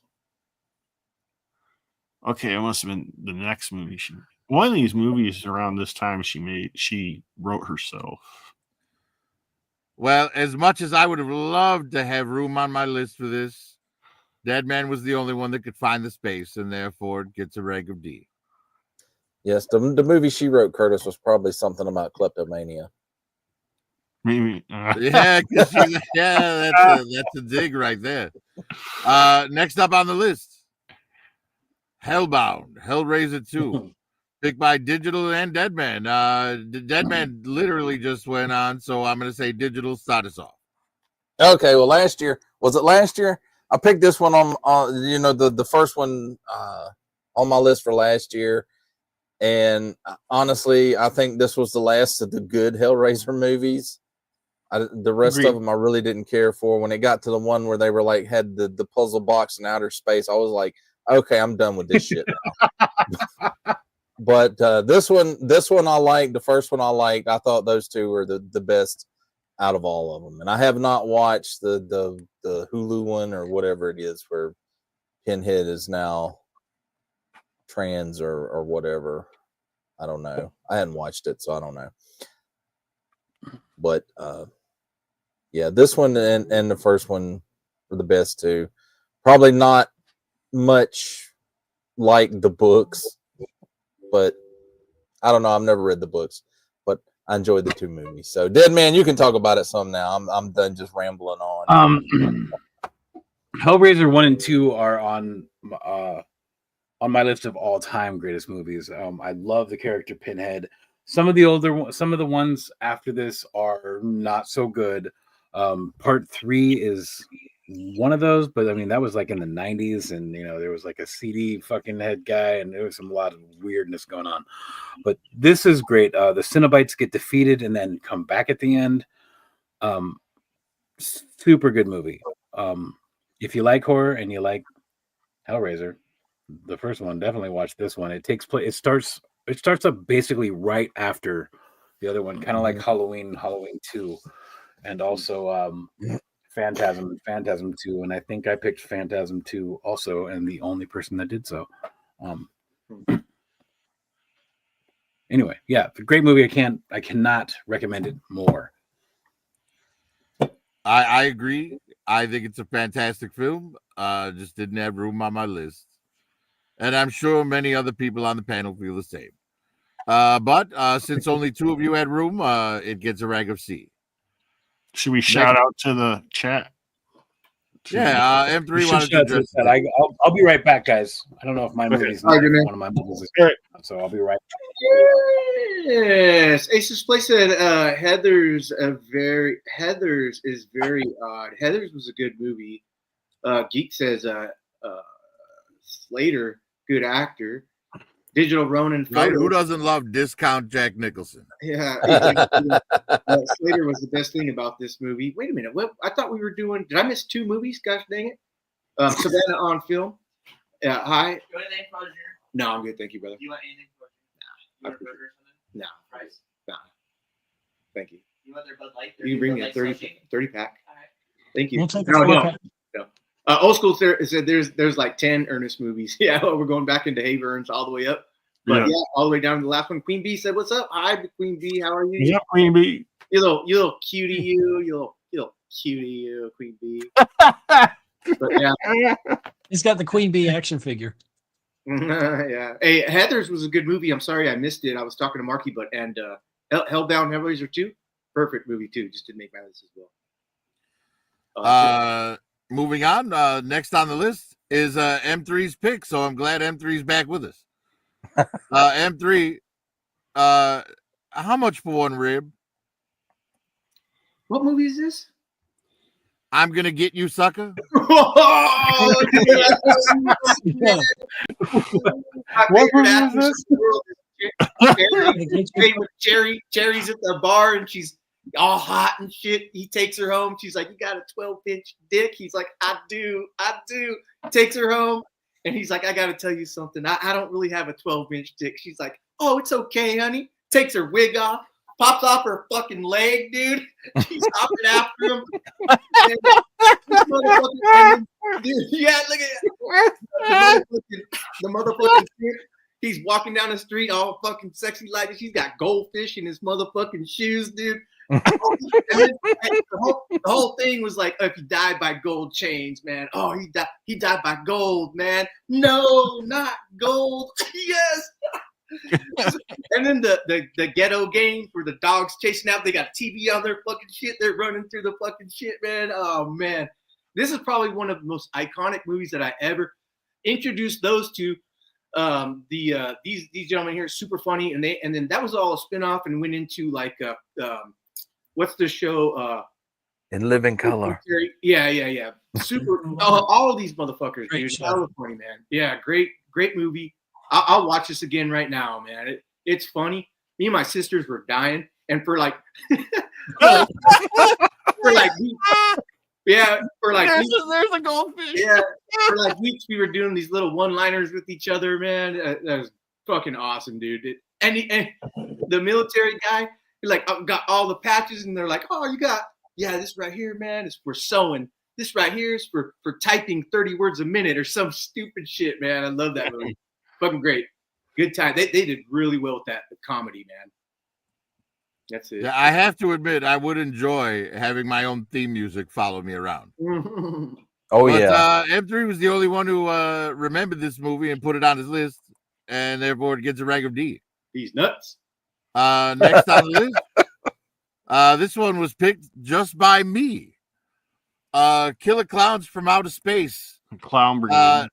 Okay, it must have been the next movie. One of these movies around this time she wrote herself. Well, as much as I would have loved to have room on my list for this, Dead Man was the only one that could find the space, and therefore it gets a rank of D. Yes, the movie she wrote, Curtis, was probably something about kleptomania. Maybe. Yeah, that's a dig right there. Next up on the list, Hellbound, Hellraiser 2, picked by Digital and Deadman. Deadman literally just went on, so I'm going to say Digital start us off. Okay, well, last year, was it last year? I picked this one on the first one on my list for last year. And honestly, I think this was the last of the good Hellraiser movies. The rest Agreed. of them I really didn't care for. When it got to the one where they were like had the puzzle box in outer space, I was like, okay, I'm done with this shit now. But this one I liked. The first one I liked. I thought those two were the best out of all of them. And I have not watched the Hulu one or whatever it is where Pinhead is now trans or whatever. I don't know. I hadn't watched it, so I don't know. But yeah, this one and the first one were the best too. Probably not much like the books, but I don't know. I've never read the books, but I enjoyed the two movies. So, Dead Man, you can talk about it some now. I'm done just rambling on. Hellraiser 1 and 2 are on my list of all-time greatest movies. I love the character Pinhead. Some of the ones after this are not so good. Part 3 is one of those, but I mean that was like in the 90s, and there was like a CD fucking head guy, and there was a lot of weirdness going on. But this is great. The Cenobites get defeated and then come back at the end. Super good movie. If you like horror and you like Hellraiser, the first one, definitely watch this one. It takes place. It starts up basically right after the other one, kind of like Halloween 2, and also Phantasm 2. And I think I picked Phantasm 2 also, and the only person that did so. Anyway, yeah, great movie. I cannot recommend it more. I agree. I think it's a fantastic film. Just didn't have room on my list. And I'm sure many other people on the panel feel the same. But since only two of you had room, it gets a rank of C. Should we shout out to the chat? Yeah, M3 wanted to address that. I'll be right back, guys. I don't know if my movie's not one of my movies is good, so I'll be right back. Yes, Ace Display said Heathers is very odd. Heathers was a good movie. Geek says Slater, good actor. Digital Ronin. Right, who doesn't love discount Jack Nicholson? Yeah, Slater was the best thing about this movie. Wait a minute, what? I thought we were doing. Did I miss two movies? Gosh dang it! Savannah on film. Hi. You want anything for Junior? No, I'm good. Thank you, brother. You want anything for Junior? You want a burger or something? No. Fries? No. Thank you. You want their Bud Light? You can bring me a 30 pack. All right. Thank you. We'll take No, a no. pack. No. Old school said there's like 10 Ernest movies. Yeah, we're going back into Haverns all the way up. But yeah, all the way down to the last one. Queen Bee said, "What's up? Hi, Queen Bee. How are you? Yeah, Queen Bee. You little cutie, you little cutie, you Queen Bee." But yeah, He's got the Queen Bee action figure. yeah. Hey, Heathers was a good movie. I'm sorry I missed it. I was talking to Marky, but and Hellbound Hellraiser 2, perfect movie too. Just didn't make my list as well. Moving on. Next on the list is M3's pick. So I'm glad M3's back with us. M3, how much for one rib? What movie is this? I'm gonna get you, sucker. Oh, Yeah. What movie is this? Cherry's at the bar and she's all hot and shit. He takes her home. She's like, "You got a 12-inch dick?" He's like, I do. Takes her home. And he's like, "I got to tell you something. I don't really have a 12-inch dick." She's like, "Oh, it's okay, honey." Takes her wig off, pops off her fucking leg, dude. She's hopping after him. Dude, yeah, look at the motherfucking shit. He's walking down the street all fucking sexy like she's got goldfish in his motherfucking shoes, dude. And then, the whole thing was like, if he died by gold chains, man. Oh, he died by gold, man. No, not gold. Yes. And then the ghetto game where the dogs chasing out, they got TV on their fucking shit. They're running through the fucking shit, man. Oh man. This is probably one of the most iconic movies that I ever introduced those to. These gentlemen here, super funny, and then that was all a spinoff and went into like what's the show? In Living Color. Yeah. Super. all of these motherfuckers, Great dude. show. That was funny, man. Yeah, great movie. I'll watch this again right now, man. It's funny. Me and my sisters were dying, and for like, for like. There's a goldfish. Yeah, for like weeks we were doing these little one-liners with each other, man. That was fucking awesome, dude. And the military guy, he like got all the patches, and they're like, "Oh, you got this right here, man. It's for sewing. This right here is for typing 30 words a minute or some stupid shit, man." I love that movie. Fucking great, good time. They did really well with that, the comedy, man. That's it. Yeah, I have to admit, I would enjoy having my own theme music follow me around. Oh, But yeah. M3 was the only one who remembered this movie and put it on his list, and therefore it gets a rank of D. He's nuts. Next on the list, this one was picked just by me. Killer Clowns from Outer Space. Clown Brigade.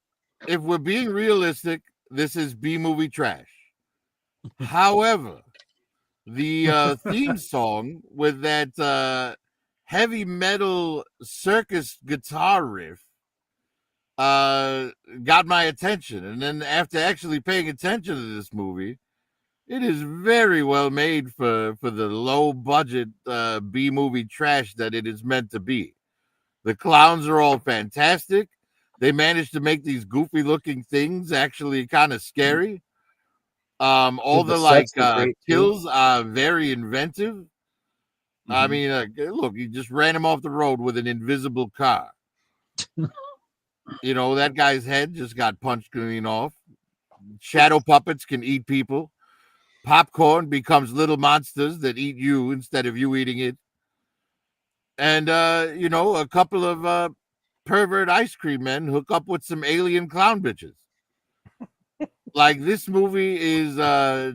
If we're being realistic, this is B-movie trash. However, the theme song with that heavy metal circus guitar riff got my attention. And then after actually paying attention to this movie, it is very well made for the low budget B-movie trash that it is meant to be. The clowns are all fantastic. They managed to make these goofy looking things actually kind of scary. All The the like sets are great, too. kills are very inventive. I mean, look, he just ran him off the road with an invisible car. You know, that guy's head just got punched clean off. Shadow puppets can eat people. Popcorn becomes little monsters that eat you instead of you eating it. And, you know, a couple of pervert ice cream men hook up with some alien clown bitches. Like, this movie is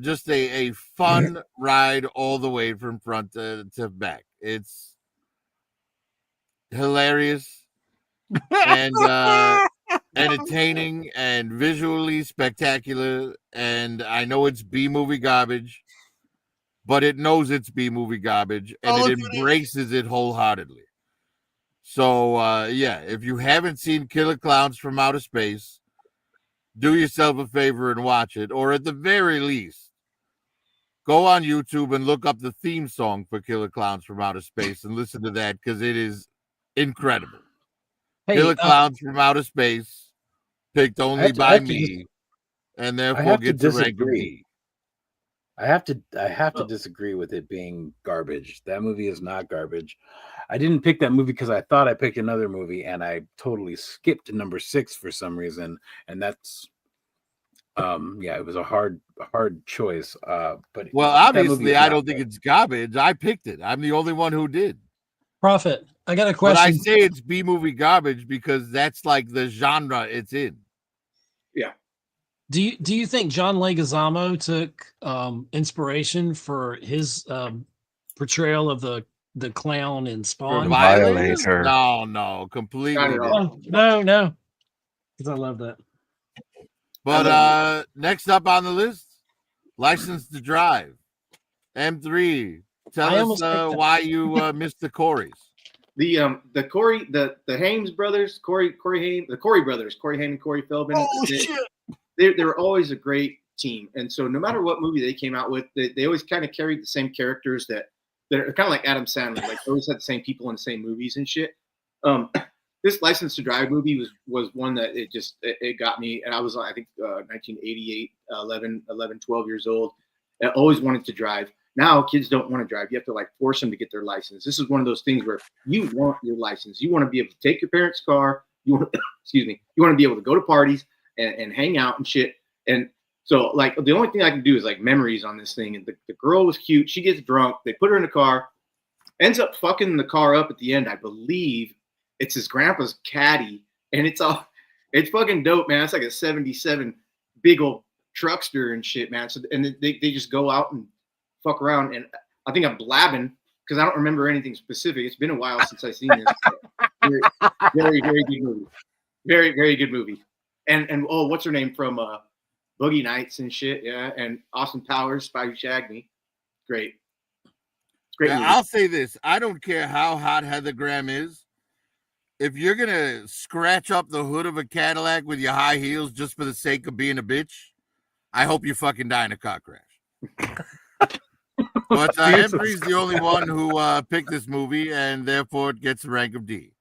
just a fun ride all the way from front to back. It's hilarious and entertaining and visually spectacular. And I know it's B-movie garbage, but it knows it's B-movie garbage, and it embraces it wholeheartedly. So, yeah, if you haven't seen Killer Clowns from Outer Space, do yourself a favor and watch it, or at the very least, go on YouTube and look up the theme song for Killer Clowns from Outer Space and listen to that, because it is incredible. Hey, Killer Clowns from Outer Space, picked only by me, and therefore gets a rank of B. I have to disagree with it being garbage. That movie is not garbage. I didn't pick that movie because I thought I picked another movie, and I totally skipped number 6 for some reason, and that's it was a hard choice. But Well, that movie obviously, is I not don't think bad. it's garbage. I picked it. I'm the only one who did. Prophet, I got a But I question. say it's B movie garbage because that's like the genre it's in. Do you think John Leguizamo took inspiration for his portrayal of the clown in For Spawn? Violators? Violator. No, completely Not at all. different. No, because I love that. But next up on the list, License to Drive. M3. Tell I us almost picked that. why you missed the Corys. The Corey the Hames brothers, Corey Haim, the Corey brothers, Corey Haim and Corey Feldman. Oh shit! They were always a great team, and so no matter what movie they came out with, they always kind of carried the same characters that are kind of like Adam Sandler, like they always had the same people in the same movies and shit. This License to Drive movie was one that it got me, and I was I think 1988, 11, 12 years old. I always wanted to drive. Now kids don't want to drive. You have to like force them to get their license. This is one of those things where you want your license. You want to be able to take your parents' car. You want excuse me. You want to be able to go to parties and hang out and shit. And so like the only thing I can do is like memories on this thing. And the girl was cute. She gets drunk. They put her in the car. Ends up fucking the car up at the end. I believe it's his grandpa's caddy, and it's fucking dope, man. It's like a '77 big old truckster and shit, man. So and they just go out and fuck around. And I think I'm blabbing because I don't remember anything specific. It's been a while since I've seen this. Very, very, very good movie. Very, very good movie. And oh, what's her name from Boogie Nights and shit? Yeah, and Austin Powers, Spy Who Shagged Me. Great. Great movie. I'll say this. I don't care how hot Heather Graham is. If you're going to scratch up the hood of a Cadillac with your high heels just for the sake of being a bitch, I hope you fucking die in a car crash. But M3's the only one who picked this movie, and therefore it gets a rank of D.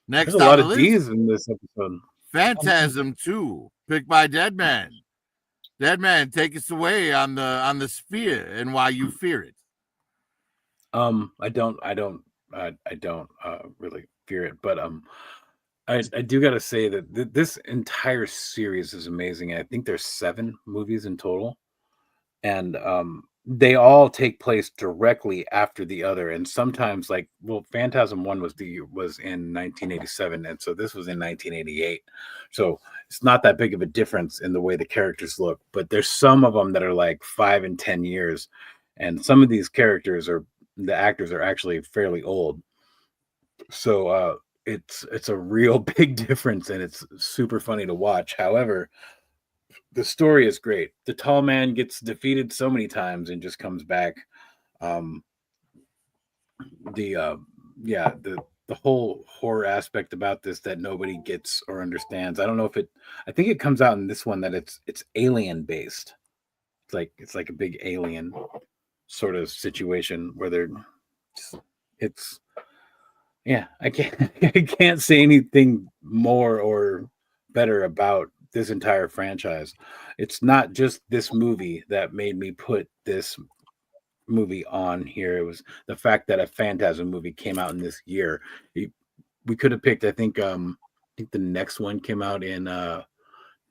Next There's a lot of list, D's in this episode. Phantasm 2, picked by Deadman. Deadman, take us away on the sphere and why you fear it. I don't really fear it, but I do gotta say that this entire series is amazing. I think there's 7 movies in total, and they all take place directly after the other. And sometimes, like, well, Phantasm 1 was in 1987, and so this was in 1988. So it's not that big of a difference in the way the characters look. But there's some of them that are like 5 and 10 years, and some of these characters the actors are actually fairly old. So it's a real big difference, and it's super funny to watch. However, the story is great. The tall man gets defeated so many times and just comes back. The whole horror aspect about this that nobody gets or understands. I don't know if I think it comes out in this one that it's alien based. It's like a big alien sort of situation where I can't say anything more or better about this entire franchise. It's not just this movie that made me put this movie on here. It was the fact that a Phantasm movie came out in this year. We could have picked, I think the next one came out in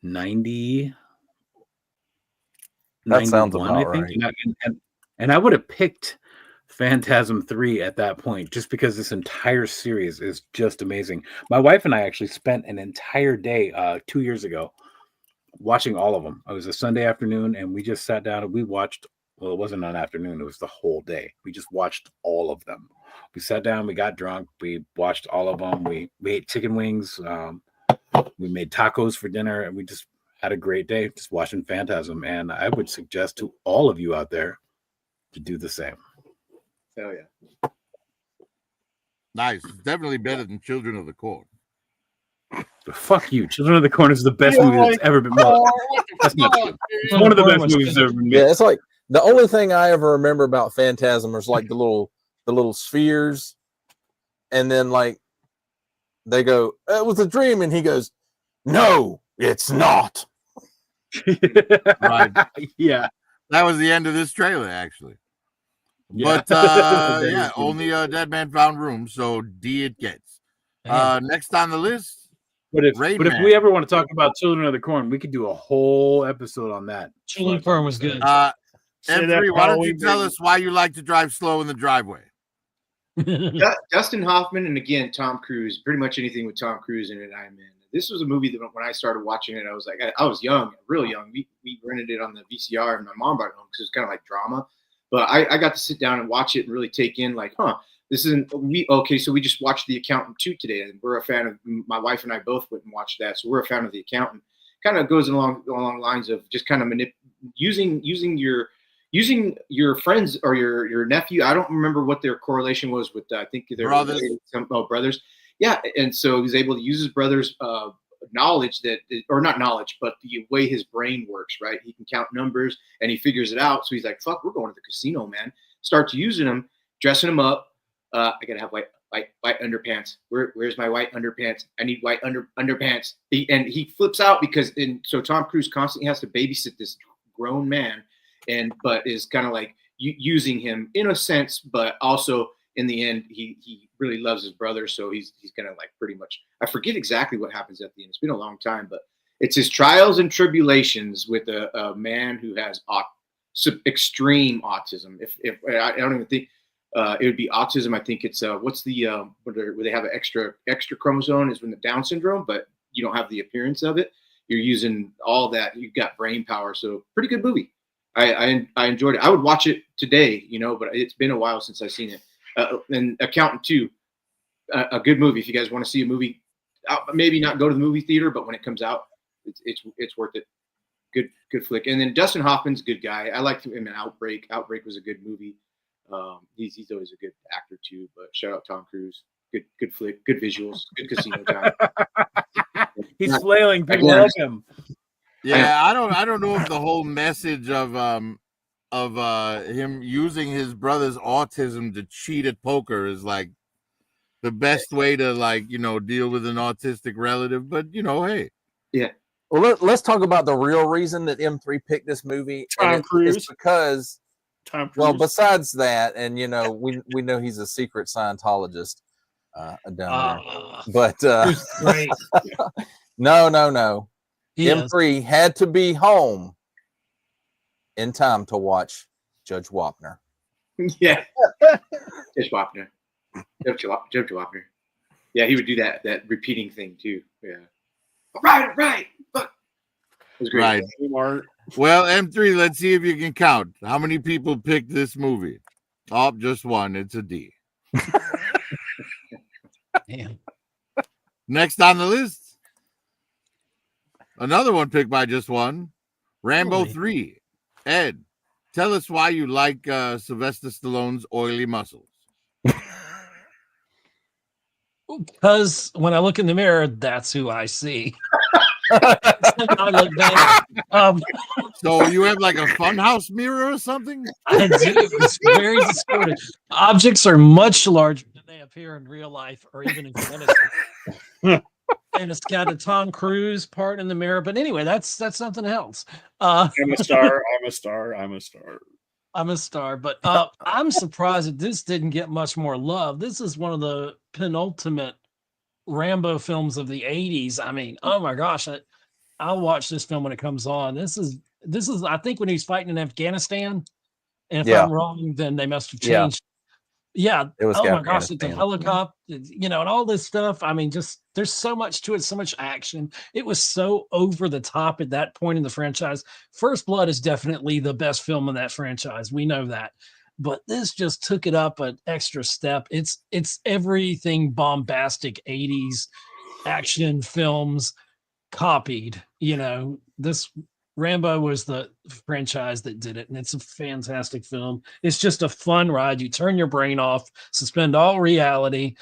90. That sounds 91, about I think. right. And I would have picked Phantasm 3 at that point, just because this entire series is just amazing. My wife and I actually spent an entire day 2 years ago watching all of them. It was a Sunday afternoon, and we just sat down and we watched. Well, it wasn't an afternoon; it was the whole day. We just watched all of them. We sat down, we got drunk, we watched all of them. We ate chicken wings, we made tacos for dinner, and we just had a great day just watching Phantasm. And I would suggest to all of you out there to do the same. Hell yeah. Nice. It's definitely better than Children of the Corn. Fuck you. Children of the Corn is the best movie that's ever been made. That's not true. It's one of the best movies that's ever been made. Yeah, it's like the only thing I ever remember about Phantasm is like the little spheres, and then like they go, "It was a dream," and he goes, "No, it's not." Right. Yeah. That was the end of this trailer, actually. But That yeah, is good. only a dead man found room, so D it gets. Man. Next on the list, But if Rain but if Man. we ever want to talk about Children of the Corn, we could do a whole episode on that. Children of the Corn was good. Say that M3, why don't you Halloween, tell baby. us why you like to drive slow in the driveway? Dustin Hoffman, and again Tom Cruise. Pretty much anything with Tom Cruise in it, I'm in. This was a movie that when I started watching it, I was like, I was young, real young. We rented it on the VCR, and my mom brought it home because it was kind of like drama. But I got to sit down and watch it and really take in, like, this isn't we. Okay, so we just watched The Accountant 2 today, and we're a fan of. My wife and I both went and watched that, so we're a fan of The Accountant. Kind of goes along lines of just kind of using your friends or your nephew. I don't remember what their correlation was with. I think they're Brothers. Brothers. Yeah, and so he was able to use his brother's knowledge or not knowledge, but the way his brain works. Right, he can count numbers and he figures it out. So he's like, "Fuck, we're going to the casino, man." Starts using them, dressing them up. I gotta have white underpants. Where's my white underpants? I need white underpants. He flips out because so Tom Cruise constantly has to babysit this grown man, but is kind of like using him in a sense, but also in the end he really loves his brother, so he's gonna like pretty much. I forget exactly what happens at the end. It's been a long time, but it's his trials and tribulations with a man who has extreme autism. If I don't even think. It would be autism. I think it's what's the where they have an extra chromosome is when the Down syndrome, but you don't have the appearance of it. You're using all that. You've got brain power. So pretty good movie. I enjoyed it. I would watch it today, but it's been a while since I've seen it. And Accountant 2, a good movie. If you guys want to see a movie, maybe not go to the movie theater, but when it comes out, it's worth it. Good flick. And then Dustin Hoffman's a good guy. I liked him in Outbreak. Outbreak was a good movie. He's always a good actor too, but shout out Tom Cruise. Good flick, good visuals, good casino time. He's flailing. People love him. Yeah, I don't know if the whole message of him using his brother's autism to cheat at poker is like the best way to deal with an autistic relative, but hey. Yeah. Well, let's talk about the real reason that M3 picked this movie. Tom Cruise. It's because Tom Cruise. well, besides that, and we know he's a secret Scientologist down there. But Great. no. He is. M3 had to be home in time to watch Judge Wapner. Yeah. Judge Wapner. Judge Wapner. Yeah, he would do that repeating thing too. Yeah. All right. Fuck. It was great. Right. Well, M3, let's see if you can count. How many people picked this movie? Oh, just one. It's a D. Damn. Next on the list, another one picked by just one. Rambo Really? 3. Ed, tell us why you like Sylvester Stallone's oily muscles. Because when I look in the mirror, that's who I see. I look back. So you have like a funhouse mirror or something? I do. It's very distorted. Objects are much larger than they appear in real life or even in fantasy. And it's got a Tom Cruise part in the mirror. But anyway, that's something else. I'm a star. I'm a star, but I'm surprised that this didn't get much more love. This is one of the penultimate Rambo films of the 80s. I mean, oh my gosh, I'll watch this film when it comes on. This is I think when he's fighting in Afghanistan. And if I'm wrong, then they must have changed. Yeah. It was oh my gosh, it's a Afghanistan. helicopter, and all this stuff. I mean, just there's so much to it, so much action. It was so over the top at that point in the franchise. First Blood is definitely the best film in that franchise. We know that. But this just took it up an extra step. It's everything bombastic 80s action films copied. This Rambo was the franchise that did it, and it's a fantastic film. It's just a fun ride. You turn your brain off, suspend all reality,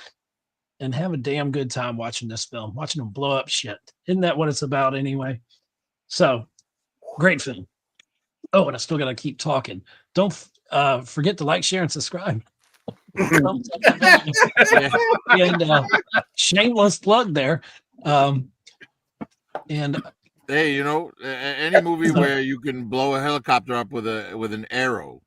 and have a damn good time watching this film, watching them blow up shit. Isn't that what it's about anyway? So, great film. Oh, and I still got to keep talking. Don't forget to like, share, and subscribe. And shameless plug there. And Hey, any movie where you can blow a helicopter up with an arrow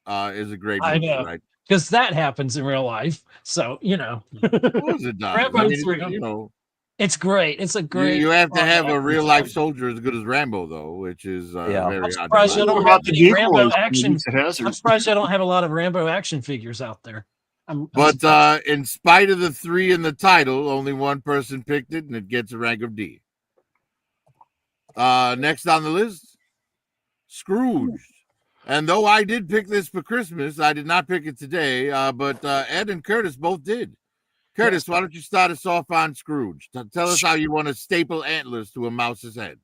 is a great I movie, know. right? Because that happens in real life. So, you know, Of course it does. I Rambo mean, 3. you know, It's great. It's a you, great. you have to fun have a action real life film. soldier as good as Rambo, though, which is Yeah. very I'm hard to surprised you find. don't What have about the any Rambo decoys? action. Dukes of Hazzard? I'm surprised I don't have a lot of Rambo action figures out there. I'm But surprised. in spite of the 3 in the title, only one person picked it, and it gets a rank of D. Next on the list, Scrooge. And though I did pick this for Christmas, I did not pick it today. But Ed and Curtis both did. Curtis, why don't you start us off on Scrooge? Tell us how you want to staple antlers to a mouse's head.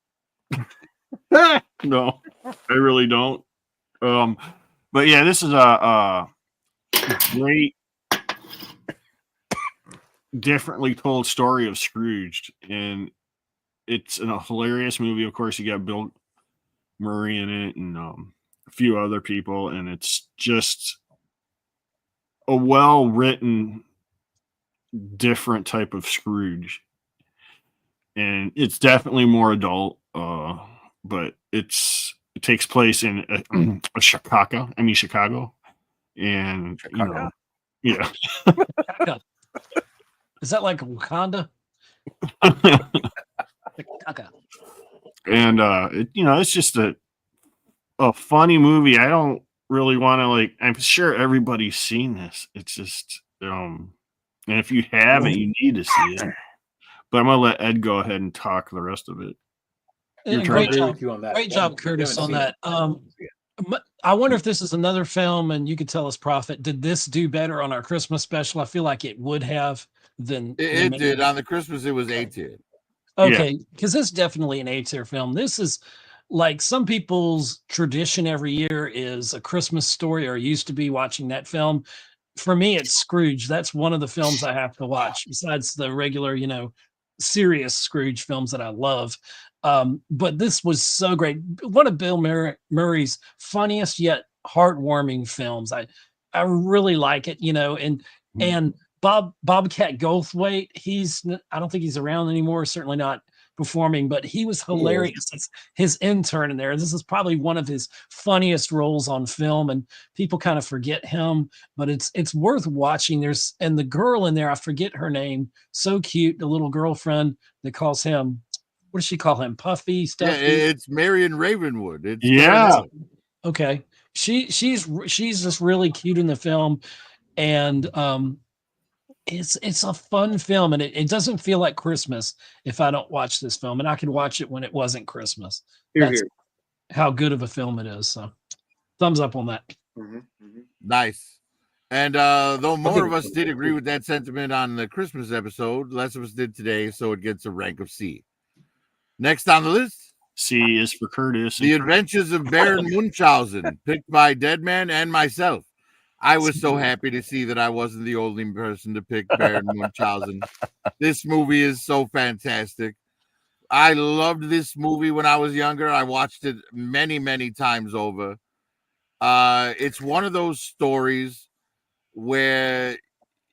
No, I really don't. But yeah, this is a great, differently told story of Scrooge, and it's a hilarious movie. Of course, you got Bill Murray in it, and a few other people, and it's just a well written, different type of Scrooge, and it's definitely more adult. But it takes place in Chicago. I mean Chicago, and you know, yeah. Is that like Wakanda? And it's just a funny movie. I don't really want to I'm sure everybody's seen this. It's just and if you haven't, you need to see it. But I'm gonna let Ed go ahead and talk the rest of it. Your turn. Great agree job. with you on that. Great job, Curtis, on Haven't that. seen it. I wonder if this is another film, and you could tell us, Prophet, did this do better on our Christmas special? I feel like it would have than It did. On the Christmas, it was A tier. Okay, because this is definitely an A-tier film. This is like some people's tradition every year is A Christmas Story, or used to be watching that film. For me, it's Scrooge. That's one of the films I have to watch, besides the regular, serious Scrooge films that I love. But this was so great. One of Bill Murray's funniest yet heartwarming films. I really like it, and Bobcat Goldthwait, I don't think he's around anymore, certainly not performing, but he was hilarious. It's his intern in there. This is probably one of his funniest roles on film, and people kind of forget him, but it's worth watching. And the girl in there, I forget her name, so cute, the little girlfriend that calls him, what does she call him? Puffy, Yeah, Stuffy? it's Marion Ravenwood. It's Yeah. Okay. She's just really cute in the film, and it's a fun film, and it doesn't feel like Christmas if I don't watch this film, and I could watch it when it wasn't Christmas. That's how good of a film it is. So thumbs up on that. Nice. And though more of us did agree with that sentiment on the Christmas episode, less of us did today, so it gets a rank of C. Next on the list, C is for Curtis. The Adventures of Baron Munchausen, picked by Deadman and myself. I was so happy to see that I wasn't the only person to pick Baron Munchausen. This movie is so fantastic. I loved this movie when I was younger. I watched it many, many times over. It's one of those stories where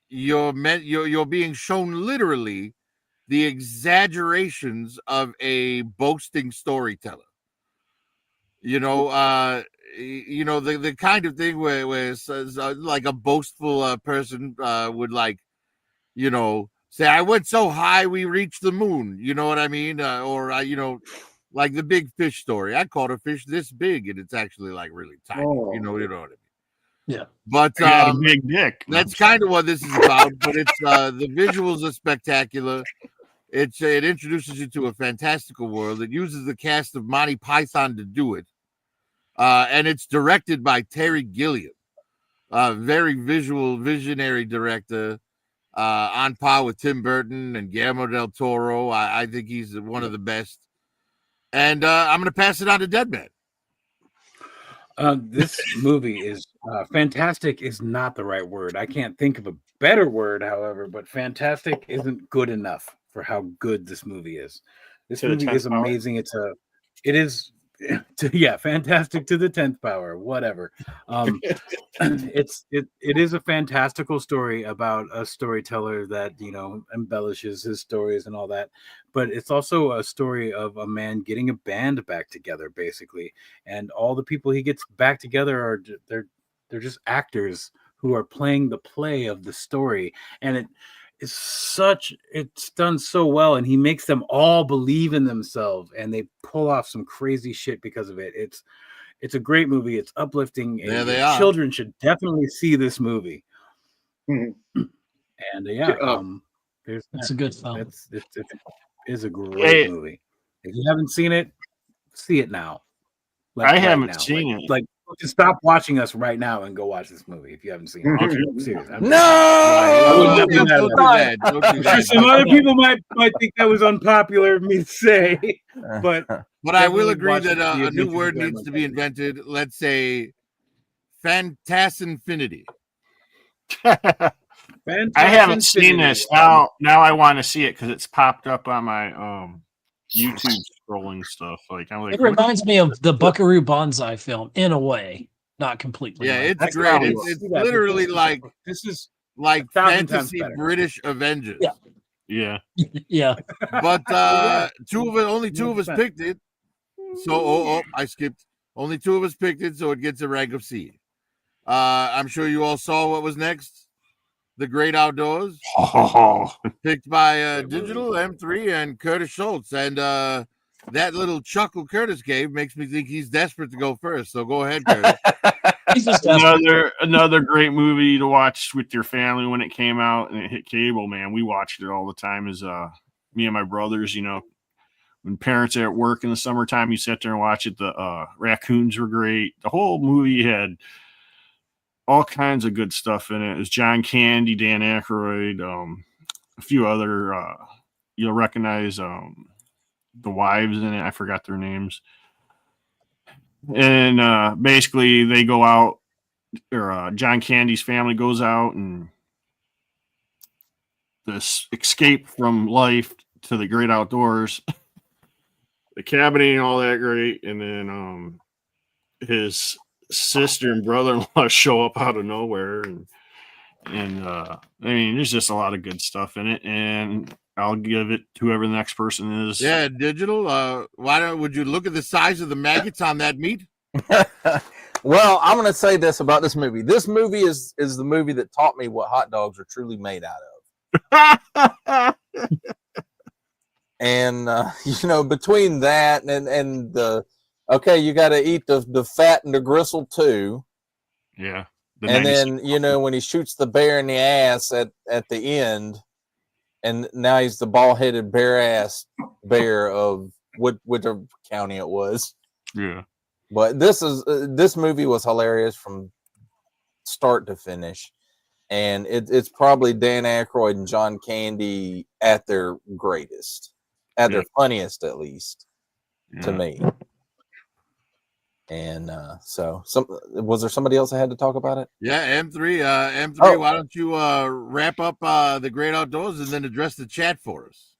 you're being shown literally the exaggerations of a boasting storyteller. The kind of thing where like a boastful person would say, I went so high we reached the moon. You know what I mean? Like the big fish story. I caught a fish this big and it's actually like really tiny. You know what I mean? Yeah. But I got a big dick. that's kind of what this is about. But it's the visuals are spectacular. It introduces you to a fantastical world. It uses the cast of Monty Python to do it. And it's directed by Terry Gilliam, very visionary director, on par with Tim Burton and Guillermo del Toro. I think he's one of the best. And I'm going to pass it on to Deadman. This movie is fantastic is not the right word. I can't think of a better word, however, but fantastic isn't good enough for how good this movie is. This movie is amazing. It is fantastic to the 10th power, whatever. It is a fantastical story about a storyteller that embellishes his stories and all that, but it's also a story of a man getting a band back together, basically, and all the people he gets back together They're just actors who are playing the play of the story, and it's done so well, and he makes them all believe in themselves, and they pull off some crazy shit because of it. It's a great movie. It's uplifting. There And they are. children should definitely see this movie. Mhm. And there's It's a good film. It's a great Hey. movie. If you haven't seen it, see it now. I haven't seen it. Like, just stop watching us right now and go watch this movie if you haven't seen it. Okay. Seriously. No! I would not do Don't that. do that. Don't do that. Some other people might think that was unpopular of me to say, but But I will definitely agree watch that it for the a new Adventures word of needs to be Grandma. invented. Let's say Fantassinfinity. I haven't seen this. Now I want to see it because it's popped up on my YouTube scrolling stuff. Like I'm like, It reminds me of the Buckaroo Banzai film in a way, not completely. Yeah, like- it's That's great. how we It's see that. literally This is- like this is 1,000 times fantasy better. British Avengers. Yeah. yeah. yeah. But Yeah. only two of us 100%. picked it. So I skipped. Only two of us picked it, so it gets a rank of C. I'm sure you all saw what was next. The Great Outdoors, Oh, picked by It Digital M3 and Curtis Schultz. And that little chuckle Curtis gave makes me think he's desperate to go first. So go ahead, Curtis. He's just desperate. another great movie to watch with your family when it came out and it hit cable. Man, we watched it all the time. As me and my brothers, you know, when parents are at work in the summertime, you sit there and watch it. The raccoons were great. The whole movie had all kinds of good stuff in it. It was John Candy, Dan Aykroyd, a few other you'll recognize the wives in it. I forgot their names. And basically they go out, or John Candy's family goes out and this escape from life to the great outdoors. The cabin ain't all that great, and then his sister and brother-in-law show up out of nowhere, and I mean, there's just a lot of good stuff in it, and I'll give it to whoever the next person is. Yeah, Digital. Would you look at the size of the maggots on that meat? Well, I'm going to say this about this movie. This movie is the movie that taught me what hot dogs are truly made out of. And you know, between that and the you got to eat the fat and the gristle too. Yeah. And then, you know, when he shoots the bear in the ass at the end, and now he's the bald-headed bare-ass bear of whichever county it was. Yeah. But this movie was hilarious from start to finish. And it's probably Dan Aykroyd and John Candy at their greatest, at their funniest, at least, to me. And so, was there somebody else that had to talk about it? Yeah, M3. M3, Oh. Why don't you wrap up the Great Outdoors and then address the chat for us?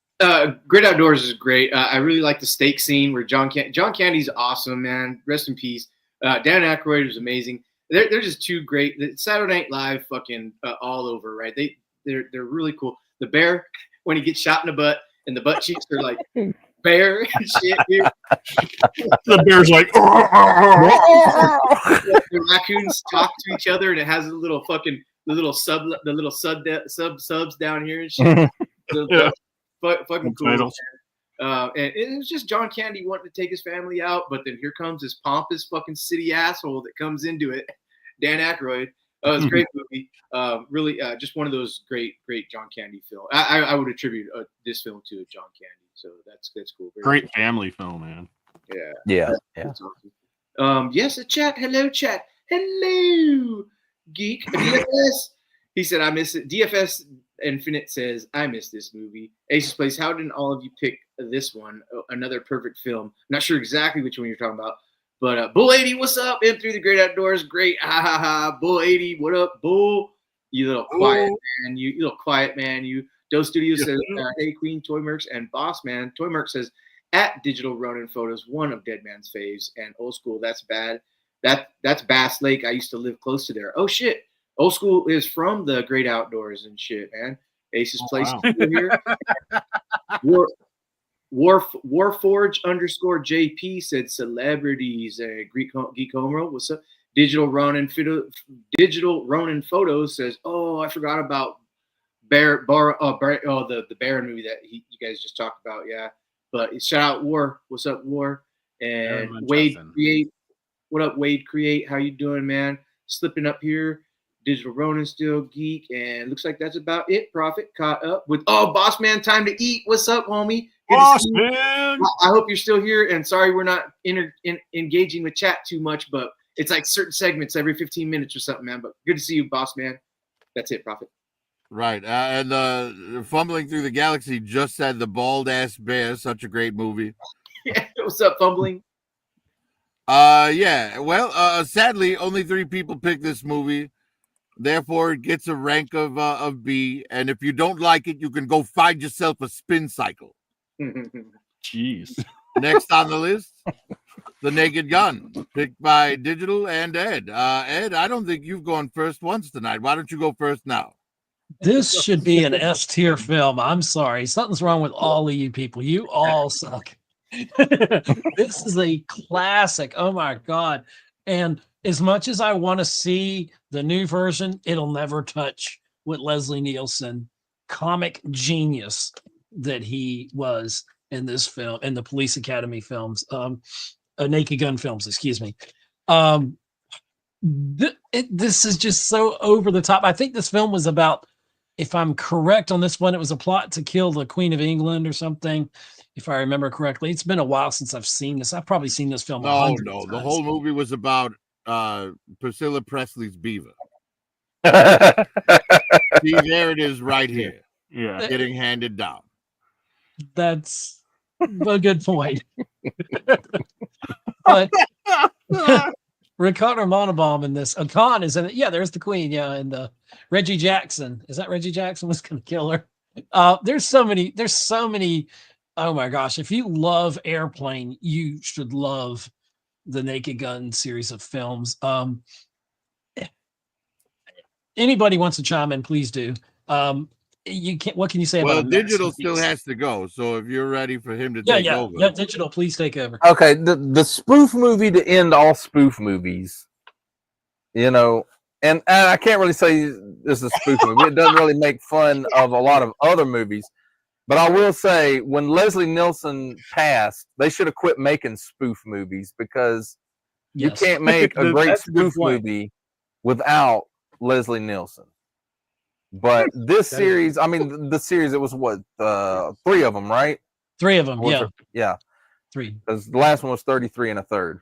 Great Outdoors is great. I really like the steak scene where John Candy's awesome, man. Rest in peace. Dan Aykroyd is amazing. They're just two great. Saturday Night Live, fucking all over, right? They're really cool. The bear, when he gets shot in the butt and the butt cheeks are like bear and shit, dude. The bear's like, The raccoons talk to each other, and it has a little fucking subs down here and shit. Fucking cool. And it was just John Candy wanting to take his family out, but then here comes this pompous fucking city asshole that comes into it, Dan Aykroyd. It's a great movie. Really, just one of those great John Candy films. I would attribute this film to John Candy, so that's cool. Very great cool. family film, man. Yeah. That's awesome. Yes, a chat. Hello, chat. Hello, geek. DFS. He said, I miss it. DFS Infinite says, I miss this movie. Aces Place, how didn't all of you pick this one? Another perfect film. Not sure exactly which one you're talking about. But Bull 80, what's up? In Through the Great Outdoors. Great. Ha ha ha. Bull 80, what up, Bull? You little quiet man. You little quiet man. You. Doe Studio says, hey, Queen, Toy Mercs, and Boss Man. Toy Merc says, at Digital Ronin Photos, one of Dead Man's faves, and Old School, that's bad. That's Bass Lake. I used to live close to there. Oh, shit. Old School is from the Great Outdoors and shit, man. Ace's Place Wow. here. Warforge _ JP said celebrities. Geek Homeworld, what's up? Digital Ronin Photos says, "Oh, I forgot about the Baron movie that you guys just talked about." Yeah, but shout out War. What's up, War? And Wade Create. What up, Wade Create? How you doing, man? Slipping up here. Digital Ronin still geek, and looks like that's about it. Prophet caught up with Boss Man, time to eat. What's up, homie? Boss Man. I hope you're still here, and sorry we're not engaging with chat too much, but it's like certain segments every 15 minutes or something, man. But good to see you, Boss Man. That's it, Prophet. Right. And Fumbling Through the Galaxy just said The Bald Ass Bear, such a great movie. Yeah, what's up, Fumbling? Yeah. Well, sadly, only 3 people picked this movie. Therefore, it gets a rank of B. And if you don't like it, you can go find yourself a spin cycle. Jeez. Next on the list, The Naked Gun, picked by Digital and Ed. Ed, I don't think you've gone first once tonight. Why don't you go first now? This should be an S tier film. I'm sorry. Something's wrong with all of you people. You all suck. This is a classic. Oh my God. And as much as I want to see the new version, it'll never touch what Leslie Nielsen, comic genius that he was in this film, in the Police Academy films, Naked Gun films, excuse me. This is just so over the top. I think this film was about, if I'm correct on this one, it was a plot to kill the Queen of England or something, if I remember correctly. It's been a while since I've seen this. I've probably seen this film. No. The whole movie was about Priscilla Presley's beaver. See, there it is right here. Yeah. Getting handed down. That's a good point. But Ricardo Montalban in this. Khan is in it. Yeah, there's the Queen. Yeah, and Reggie Jackson. Is that Reggie Jackson was going to kill her? There's so many. Oh my gosh! If you love Airplane, you should love the Naked Gun series of films. Anybody wants to chime in, please do. You can't. What can you say about? Well, Digital still has to go, so if you're ready for him to take over, yeah, Digital, please take over. Okay, the spoof movie to end all spoof movies, and I can't really say this is a spoof movie. It doesn't really make fun of a lot of other movies, but I will say when Leslie Nielsen passed, they should have quit making spoof movies because you can't make a great spoof movie without Leslie Nielsen. But this series, I mean, the series, it was what, 3 of them, right? 3 of them, yeah. Yeah. 3. Because the last one was 33 and a third.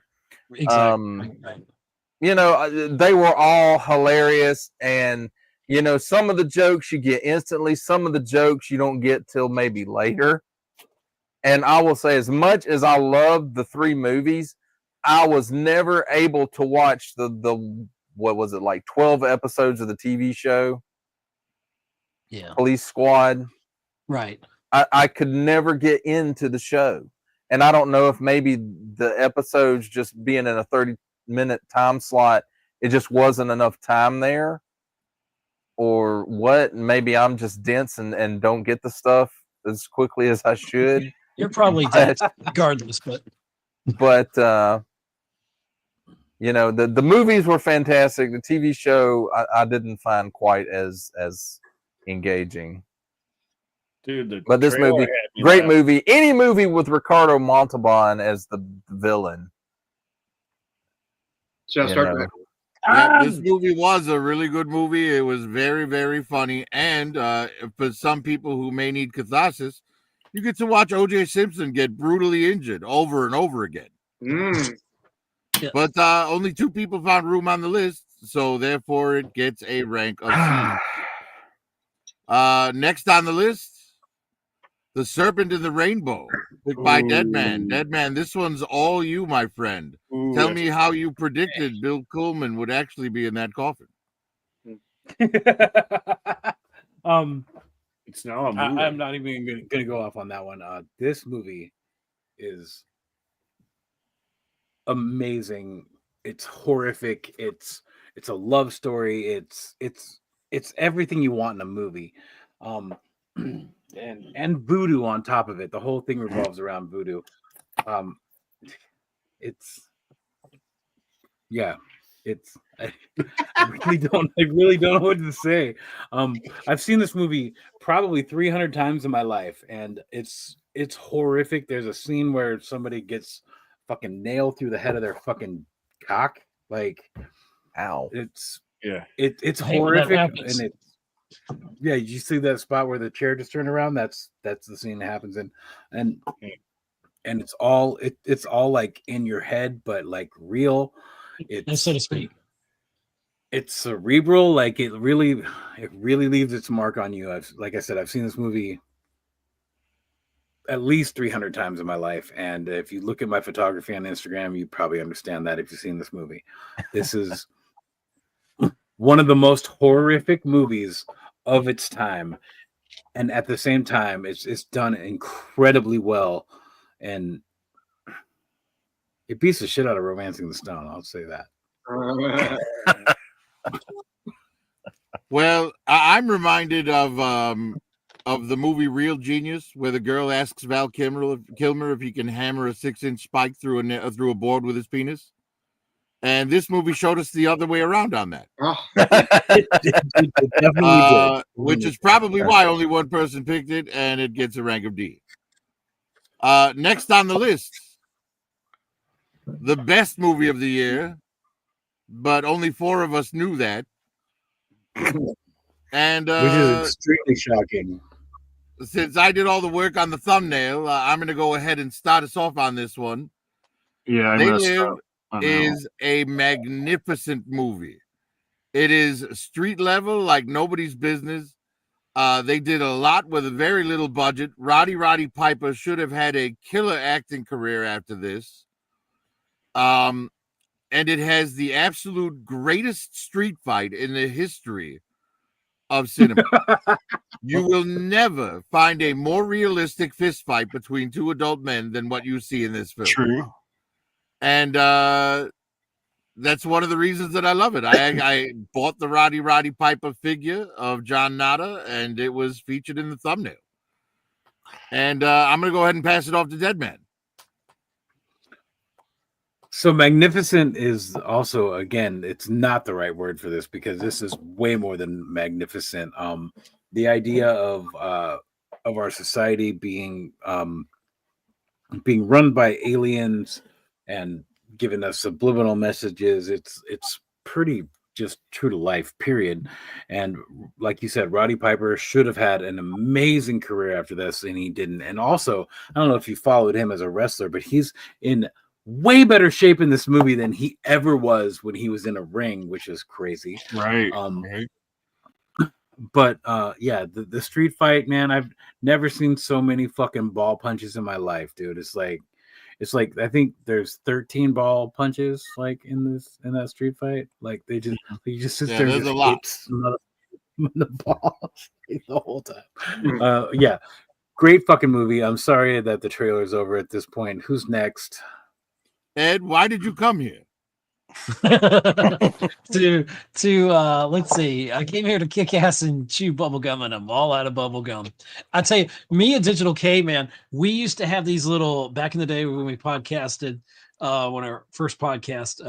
Exactly. They were all hilarious. And, some of the jokes you get instantly, some of the jokes you don't get till maybe later. And I will say, as much as I loved the 3 movies, I was never able to watch the what was it, like 12 episodes of the TV show? Yeah. Police Squad. Right. I could never get into the show. And I don't know if maybe the episodes just being in a 30-minute time slot, it just wasn't enough time there. Or what? Maybe I'm just dense and don't get the stuff as quickly as I should. You're probably dense, regardless, but the movies were fantastic. The TV show I didn't find quite as engaging. Dude, but this movie, great movie. Any movie with Ricardo Montalban as the villain. Should I start back? Yeah, this movie was a really good movie. It was very, very funny. And for some people who may need catharsis, you get to watch O.J. Simpson get brutally injured over and over again. Yeah. But only 2 people found room on the list, so therefore it gets a rank of C. Next on the list, The Serpent in the Rainbow, picked by Deadman. Deadman, this one's all you, my friend. Tell me how you predicted Bill Coleman would actually be in that coffin. It's now a movie. I'm not even going to go off on that one. This movie is amazing. It's horrific. It's a love story. It's everything you want in a movie. And voodoo on top of it. The whole thing revolves around voodoo. It's It's I really don't know what to say. I've seen this movie probably 300 times in my life, and it's horrific. There's a scene where somebody gets fucking nailed through the head of their fucking cock. Like, Ow. it's Yeah. it's I hate when that horrific, happens. and yeah, you see that spot where the chair just turned around. That's the scene that happens in, and it's all it's all like in your head, but like real. It's so to speak. It's cerebral. Like it really leaves its mark on you. Like I said, I've seen this movie at least 300 times in my life, and if you look at my photography on Instagram, you probably understand that if you've seen this movie. This is one of the most horrific movies of its time, and at the same time, it's done incredibly well, and it beats the shit out of Romancing the Stone. I'll say that. Well, I'm reminded of the movie Real Genius, where the girl asks Val Kilmer if he can hammer a 6-inch spike through a board with his penis. And this movie showed us the other way around on that. It definitely did. Which is probably why only one person picked it, and it gets a rank of D. Next on the list, the best movie of the year, but only 4 of us knew that. And which is extremely shocking. Since I did all the work on the thumbnail, I'm going to go ahead and start us off on this one. Yeah, I They messed Live up on that is a magnificent movie. It is street level like nobody's business. They did a lot with a very little budget. Roddy Piper should have had a killer acting career after this. And it has the absolute greatest street fight in the history of cinema. You will never find a more realistic fist fight between 2 adult men than what you see in this film. True. And that's one of the reasons that I love it. I bought the Roddy Piper figure of John Nada, and it was featured in the thumbnail. And I'm going to go ahead and pass it off to Deadman. So magnificent is also, again, it's not the right word for this, because this is way more than magnificent. The idea of our society being run by aliens and giving us subliminal messages, it's pretty just true to life, period. And like you said, Roddy Piper should have had an amazing career after this, and he didn't. And also, I don't know if you followed him as a wrestler, but he's in way better shape in this movie than he ever was when he was in a ring, which is crazy. Right. Right. But yeah, the street fight, man, I've never seen so many fucking ball punches in my life, dude. It's like I think there's 13 ball punches like in that street fight. Like he just sits there and just hits the ball the whole time. Yeah, great fucking movie. I'm sorry that the trailer's over at this point. Who's next? Ed, why did you come here? to let's see, I came here to kick ass and chew bubblegum, and I'm all out of bubblegum. I tell you, me and Digital Caveman, we used to have these little, back in the day when we podcasted, when our first podcast,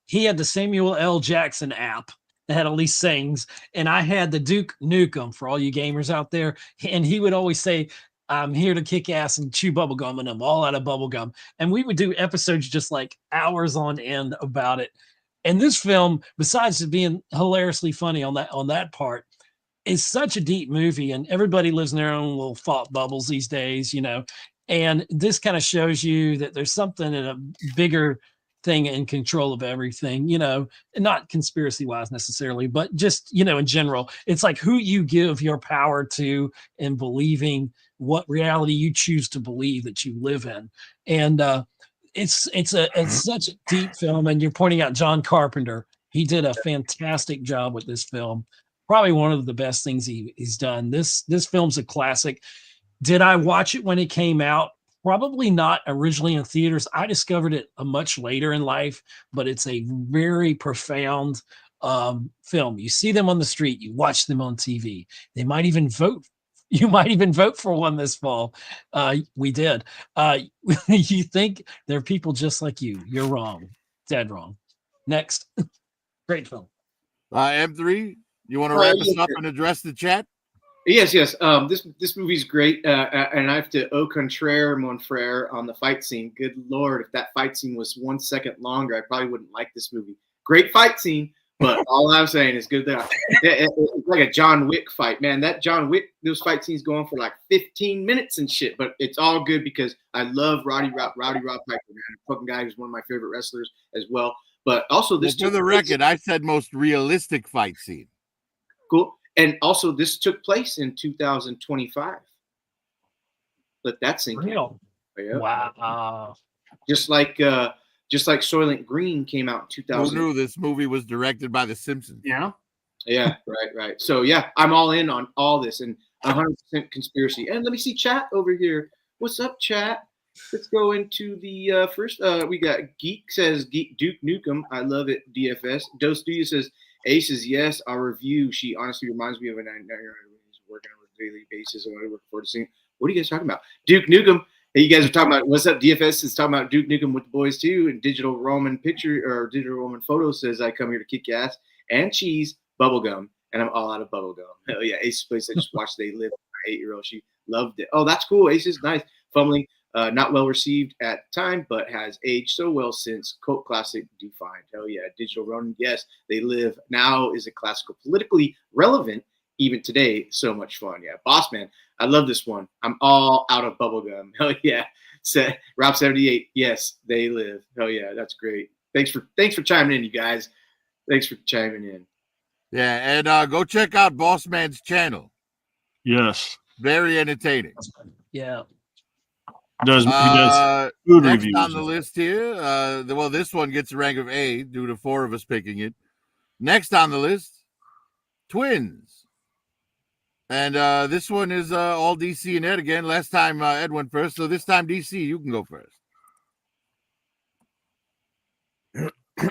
he had the Samuel L. Jackson app that had all these sayings, and I had the Duke Nukem for all you gamers out there, and he would always say, I'm here to kick ass and chew bubblegum, and I'm all out of bubblegum. And we would do episodes just like hours on end about it. And this film, besides it being hilariously funny on that part, is such a deep movie, and everybody lives in their own little thought bubbles these days, you know. And this kind of shows you that there's something in a bigger thing in control of everything, you know, and not conspiracy wise necessarily, but just, you know, in general, it's like who you give your power to and believing what reality you choose to believe that you live in. And it's such a deep film. And you're pointing out John Carpenter. He did a fantastic job with this film. Probably one of the best things he's done. This film's a classic. Did I watch it when it came out? Probably not originally in theaters. I discovered it much later in life, but it's a very profound film. You see them on the street, you watch them on TV. They might even vote. You might even vote for one this fall. We did. You think they're people just like you. You're wrong. Dead wrong. Next. Great film. M3, you want to wrap us up and address the chat? Yes. This movie's great, and I have to au contraire, mon frere, on the fight scene. Good Lord, if that fight scene was 1 second longer, I probably wouldn't like this movie. Great fight scene, but all I'm saying is good. It's like a John Wick fight, man. That John Wick, those fight scenes go on for like 15 minutes and shit, but it's all good because I love Rowdy Rob Piper, man. A fucking guy who's one of my favorite wrestlers as well. But also this, for the record, I said most realistic fight scene. Cool. And also, this took place in 2025. Let that sink in. Yeah. Wow. Just like Soylent Green came out in 2000. Who knew this movie was directed by The Simpsons? Yeah. Yeah, right. So yeah, I'm all in on all this and 100% conspiracy. And let me see chat over here. What's up, chat? Let's go into the first. We got Geek says Duke Nukem. I love it. DFS. Dose Studio says. Aces, yes, our review. She honestly reminds me of a 9-year-old who's working on a daily basis. And I look forward to seeing. What are you guys talking about? Duke Nukem. Hey, you guys are talking about what's up? DFS is talking about Duke Nukem with the boys too. And Digital Roman Photo says I come here to kick ass and cheese, bubblegum, and I'm all out of bubblegum. Hell yeah, Aces place I just watched They Live. My 8-year-old, she loved it. Oh, that's cool. Aces, nice. Fumbling. Not well received at the time, but has aged so well since. Cult classic defined. Hell yeah. Digital Ronin, yes, They Live Now is a classical, politically relevant even today. So much fun. Yeah. Boss Man, I love this one. I'm all out of bubblegum. Hell yeah. Rob 78, yes, They Live. Hell yeah, that's great. Thanks for chiming in, you guys. Thanks for chiming in. Yeah, and go check out Boss Man's channel. Yes. Very entertaining. Yeah. He does food next reviews on the list here. Well, this one gets a rank of A due to 4 of us picking it. Next on the list, Twins. And this one is all DC and Ed again. Last time Ed went first, so this time DC, you can go first.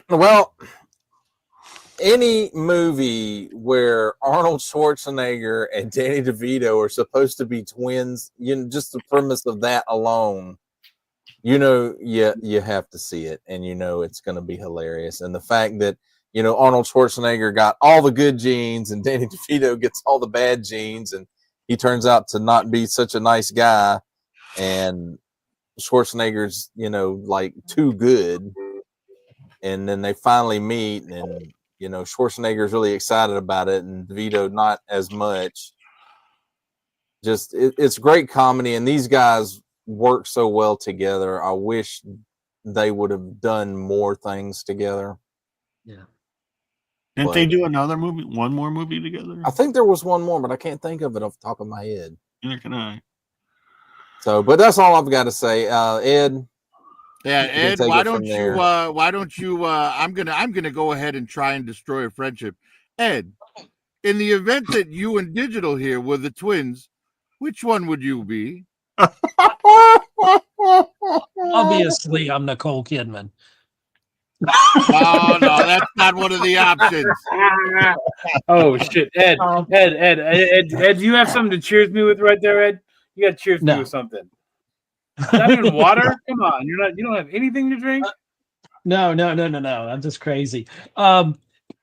Well, any movie where Arnold Schwarzenegger and Danny DeVito are supposed to be twins, just the premise of that alone, you have to see it, and it's going to be hilarious. And the fact that Arnold Schwarzenegger got all the good genes and Danny DeVito gets all the bad genes, and he turns out to not be such a nice guy, and Schwarzenegger's like too good, and then they finally meet, and Schwarzenegger's really excited about it, and DeVito not as much. Just it's great comedy, and these guys work so well together. I wish they would have done more things together. Yeah. Didn't they do another movie? One more movie together? I think there was one more, but I can't think of it off the top of my head. Neither can I. So, but that's all I've got to say. Ed. Yeah, Ed, why don't you I'm gonna go ahead and try and destroy a friendship. Ed, in the event that you and Digital here were the twins, which one would you be? Obviously, I'm Nicole Kidman. Oh no, that's not one of the options. Oh shit, Ed, do you have something to cheers me with right there, Ed? You got to cheers me with something. Not even water? Come on, you don't have anything to drink? No. I'm just crazy.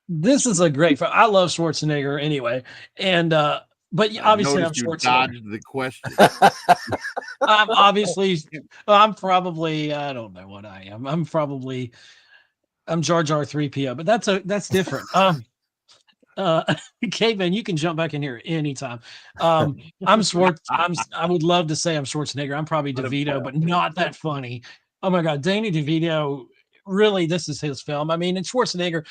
This is a great film. I love Schwarzenegger anyway, and but obviously I'm Schwarzenegger. Dodged the question. I'm probably I don't know what I am. I'm Jar Jar 3PO, but that's different. Caveman, you can jump back in here anytime. I would love to say I'm Schwarzenegger. I'm probably DeVito, but not that funny. Oh my God, Danny DeVito. Really, this is his film. I mean, and Schwarzenegger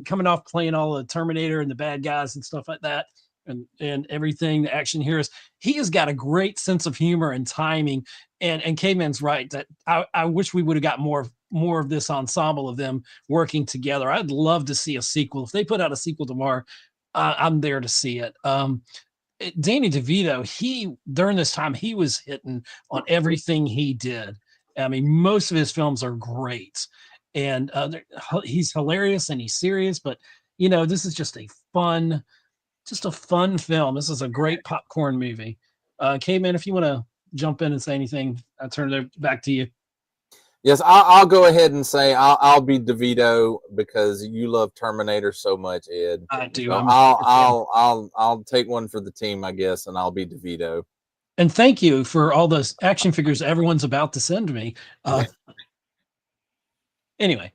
coming off playing all the Terminator and the bad guys and stuff like that, and everything, the action heroes. He has got a great sense of humor and timing. And Caveman's right that I wish we would have got more of this ensemble of them working together. I'd love to see a sequel. If they put out a sequel tomorrow, I'm there to see it. Danny DeVito, during this time, he was hitting on everything he did. I mean, most of his films are great, and he's hilarious and he's serious. But this is just a fun film. This is a great popcorn movie. Caveman, if you want to jump in and say anything, I'll turn it back to you. Yes, I'll go ahead and say I'll be DeVito because you love Terminator so much, Ed. I do. So I'll take one for the team, I guess, and I'll be DeVito. And thank you for all those action figures everyone's about to send me. Anyway,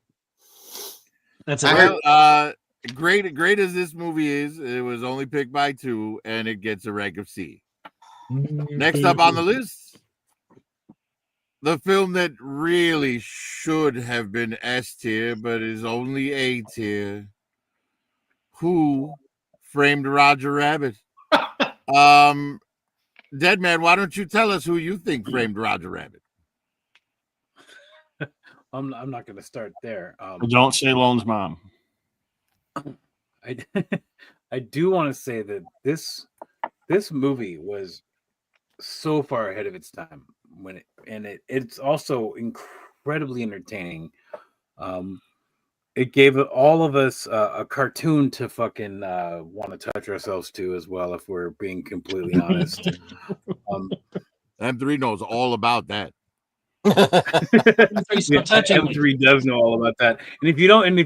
that's it. Well, great as this movie is, it was only picked by 2, and it gets a rank of C. Next up on the list, the film that really should have been S tier, but is only A tier. Who Framed Roger Rabbit? Dead Man, why don't you tell us who you think framed Roger Rabbit? I'm not going to start there. Don't say Lone's mom. I do want to say that this movie was so far ahead of its time it's also incredibly entertaining. It gave all of us a cartoon to fucking want to touch ourselves to as well, if we're being completely honest. M3 knows all about that. M3 does know all about that. And if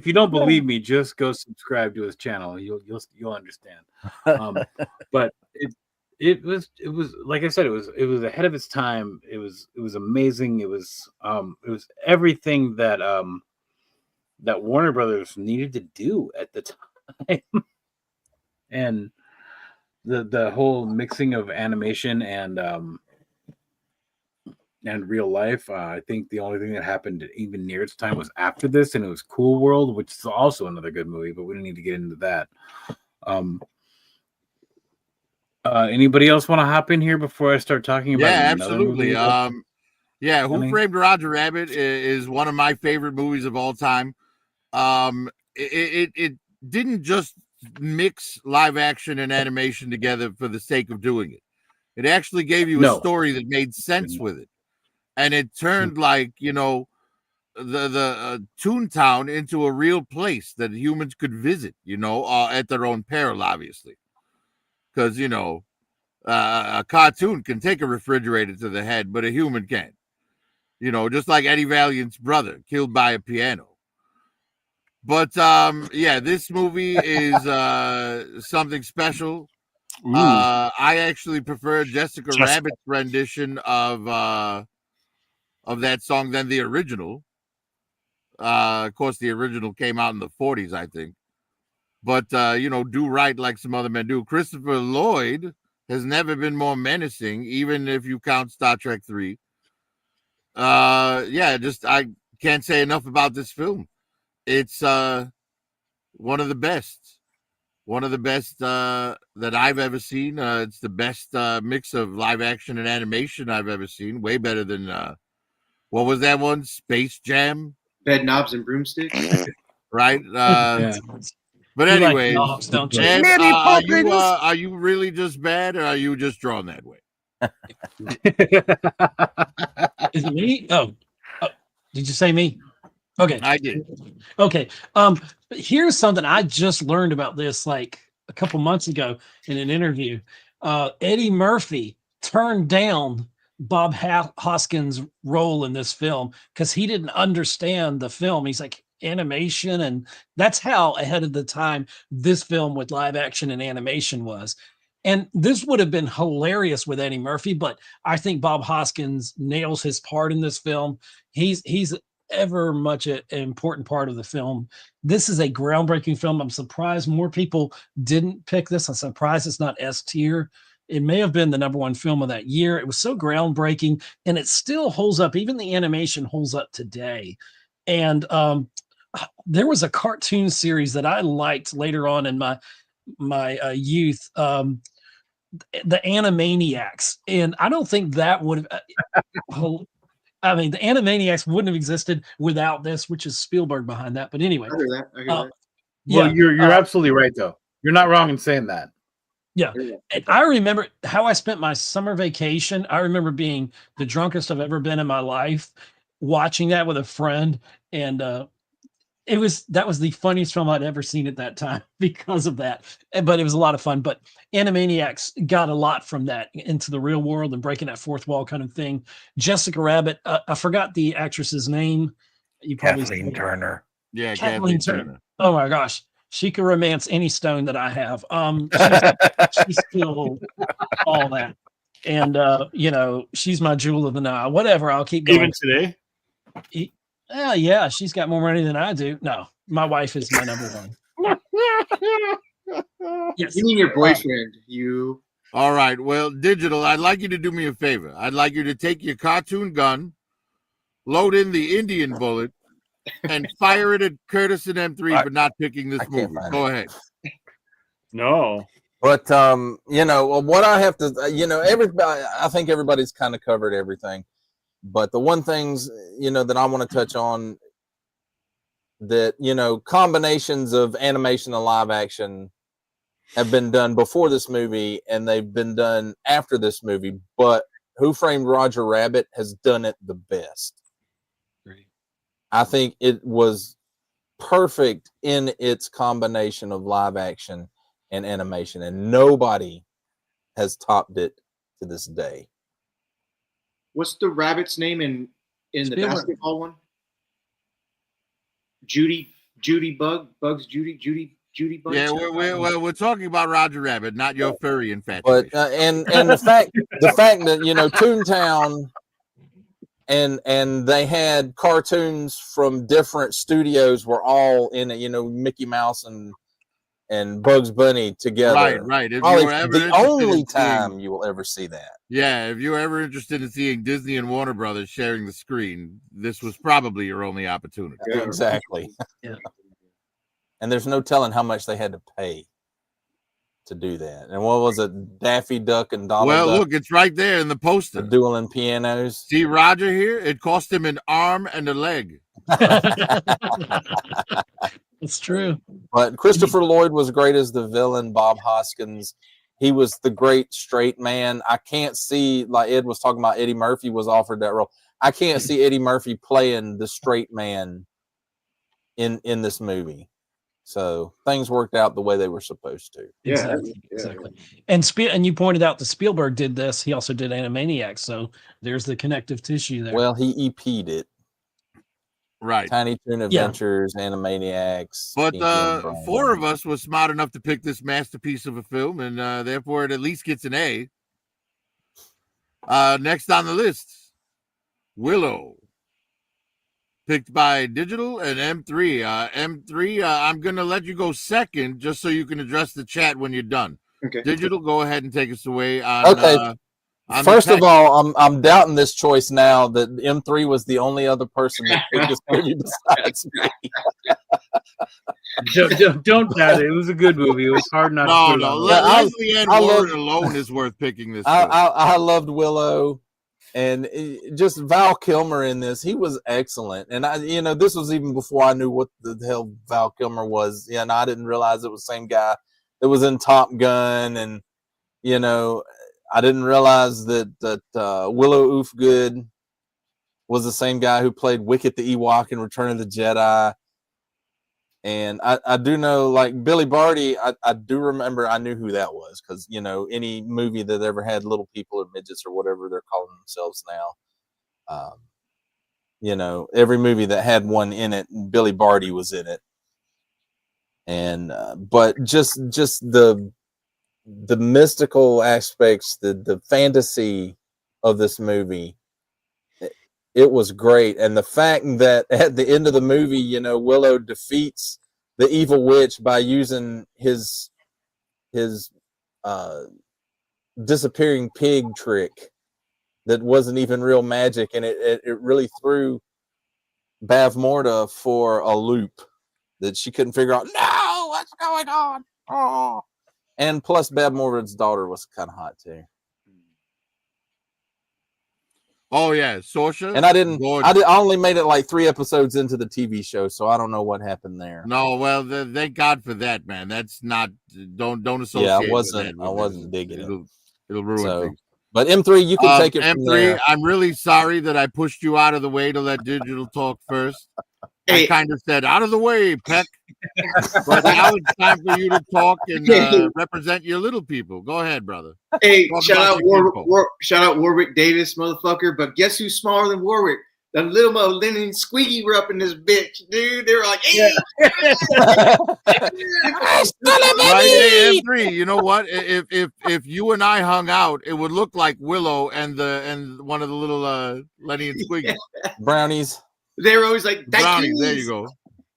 you don't believe me, just go subscribe to his channel. You'll understand. But it was like I said, it was ahead of its time. It was amazing. It was everything that that Warner Brothers needed to do at the time. And the whole mixing of animation and real life. I think the only thing that happened even near its time was after this, and it was Cool World, which is also another good movie, but we don't need to get into that. Anybody else want to hop in here before I start talking about? Yeah, absolutely. Movie? Who Framed Roger Rabbit is one of my favorite movies of all time. It didn't just mix live action and animation together for the sake of doing it. It actually gave you a story that made sense with it. And it turned the Toontown into a real place that humans could visit, at their own peril, obviously. Because, a cartoon can take a refrigerator to the head, but a human can't. Just like Eddie Valiant's brother killed by a piano. But, this movie is something special. I actually prefer Jessica Rabbit's rendition of that song than the original. Of course, the original came out in the 40s, I think. But, do right like some other men do. Christopher Lloyd has never been more menacing, even if you count Star Trek 3. I can't say enough about this film. It's one of the best. One of the best that I've ever seen. It's the best mix of live action and animation I've ever seen. Way better than, what was that one? Space Jam? Bed Knobs and Broomsticks. Right? But anyway, are you really just bad, or are you just drawn that way? Is it me? Oh, did you say me? Okay. I did. Okay. Here's something I just learned about this like a couple months ago in an interview. Eddie Murphy turned down Bob Hoskins' role in this film because he didn't understand the film. He's like, animation, and that's how ahead of the time this film with live action and animation was. And this would have been hilarious with Eddie Murphy, but I think Bob Hoskins nails his part in this film. He's ever much an important part of the film. This is a groundbreaking film. I'm surprised more people didn't pick this. I'm surprised it's not S tier. It may have been the #1 film of that year. It was so groundbreaking, and it still holds up. Even the animation holds up today. And there was a cartoon series that I liked later on in my youth, the Animaniacs, and I don't think that would have. I mean, the Animaniacs wouldn't have existed without this, which is Spielberg behind that. But anyway, I hear that. Well, you're absolutely right, though. You're not wrong in saying that. Yeah, and I remember how I spent my summer vacation. I remember being the drunkest I've ever been in my life, watching that with a friend, and that was the funniest film I'd ever seen at that time because of that. But it was a lot of fun. But Animaniacs got a lot from that into the real world and breaking that fourth wall kind of thing. Jessica Rabbit, I forgot the actress's name. You probably Kathleen Turner. Yeah, Kathleen Turner. Oh my gosh, she could romance any stone that I have. She's still all that, and she's my jewel of the Nile. Whatever, I'll keep going. Even today. Yeah, she's got more money than I do. No, my wife is my number one. Yes. You mean your boyfriend? You. All right. Well, Digital, I'd like you to do me a favor. I'd like you to take your cartoon gun, load in the Indian bullet, and fire it at Curtis and M3 for not picking this movie. Go ahead. No. But what I have to, everybody, I think everybody's kind of covered everything. But the one things, that I want to touch on that, combinations of animation and live action have been done before this movie and they've been done after this movie. But Who Framed Roger Rabbit has done it the best. Great. I think it was perfect in its combination of live action and animation, and nobody has topped it to this day. What's the rabbit's name in the Spielberg. basketball one? Judy Bugs. Yeah, we're talking about Roger Rabbit, not your furry infatuation. But and the fact that Toontown and they had cartoons from different studios were all in it. Mickey Mouse and Bugs Bunny together. Right. If Probably you were ever the only interested in time seeing- you will ever see that. Yeah, if you're ever interested in seeing Disney and Warner Brothers sharing the screen, this was probably your only opportunity. Yeah. Exactly. Yeah. And there's no telling how much they had to pay to do that. And what was it? Daffy Duck and Donald Well, Duck look, it's right there in the poster. dueling pianos. See Roger here? It cost him an arm and a leg. It's true. But Christopher Lloyd was great as the villain. Bob Hoskins, he was the great straight man. I can't see, like Ed was talking about, Eddie Murphy was offered that role. I can't see Eddie Murphy playing the straight man in this movie. So things worked out the way they were supposed to. Yeah, Exactly. And you pointed out that Spielberg did this. He also did Animaniacs. So there's the connective tissue there. Well, he EP'd it. Right. Tiny Toon Adventures, Animaniacs. But Pinky and Brain. four of us was smart enough to pick this masterpiece of a film, and therefore it at least gets an A. Next on the list, Willow. Picked by Digital and M3. M3, I'm going to let you go second just so you can address the chat when you're done. Okay. Digital, go ahead and take us away. Okay. First of all, I'm doubting this choice now that M3 was the only other person that picked this movie besides me. Don't doubt it. It was a good movie. It was hard not to No, put it no. on. Leslie Ann I Warren love- alone is worth picking this. I loved Willow, and just Val Kilmer in this. He was excellent, and this was even before I knew what the hell Val Kilmer was. Yeah, and I didn't realize it was the same guy that was in Top Gun, and I didn't realize that Willow Oofgood was the same guy who played Wicket the Ewok in Return of the Jedi. And I do know, like Billy Barty, I do remember, I knew who that was because, any movie that ever had little people or midgets or whatever they're calling themselves now, every movie that had one in it, Billy Barty was in it. And, but just the mystical aspects, the fantasy of this movie, it was great. And the fact that at the end of the movie, Willow defeats the evil witch by using his disappearing pig trick that wasn't even real magic, and it really threw Bavmorda for a loop that she couldn't figure out. No, what's going on? Oh. And plus, Bavmorda's daughter was kind of hot too. Oh yeah, Sorsha. And I only made it like 3 episodes into the TV show, so I don't know what happened there. No, well, thank God for that, man. That's not. Don't associate. Yeah, with I that. wasn't digging it. It'll ruin things. But M3, you can take it from M3, there. I'm really sorry that I pushed you out of the way to let Digital talk first. I kind of said, out of the way, Peck. But now it's time for you to talk and represent your little people. Go ahead, brother. Hey, Talk shout about out your kinfolk. shout out Warwick Davis, motherfucker. But guess who's smaller than Warwick? The little Mo, Lennon and Squeaky were up in this bitch, dude. They were like, hey, Right, hey, M3. You know what? If you and I hung out, it would look like Willow and one of the little Lenny and Squiggy Brownies. they were always like, brownies. There you go.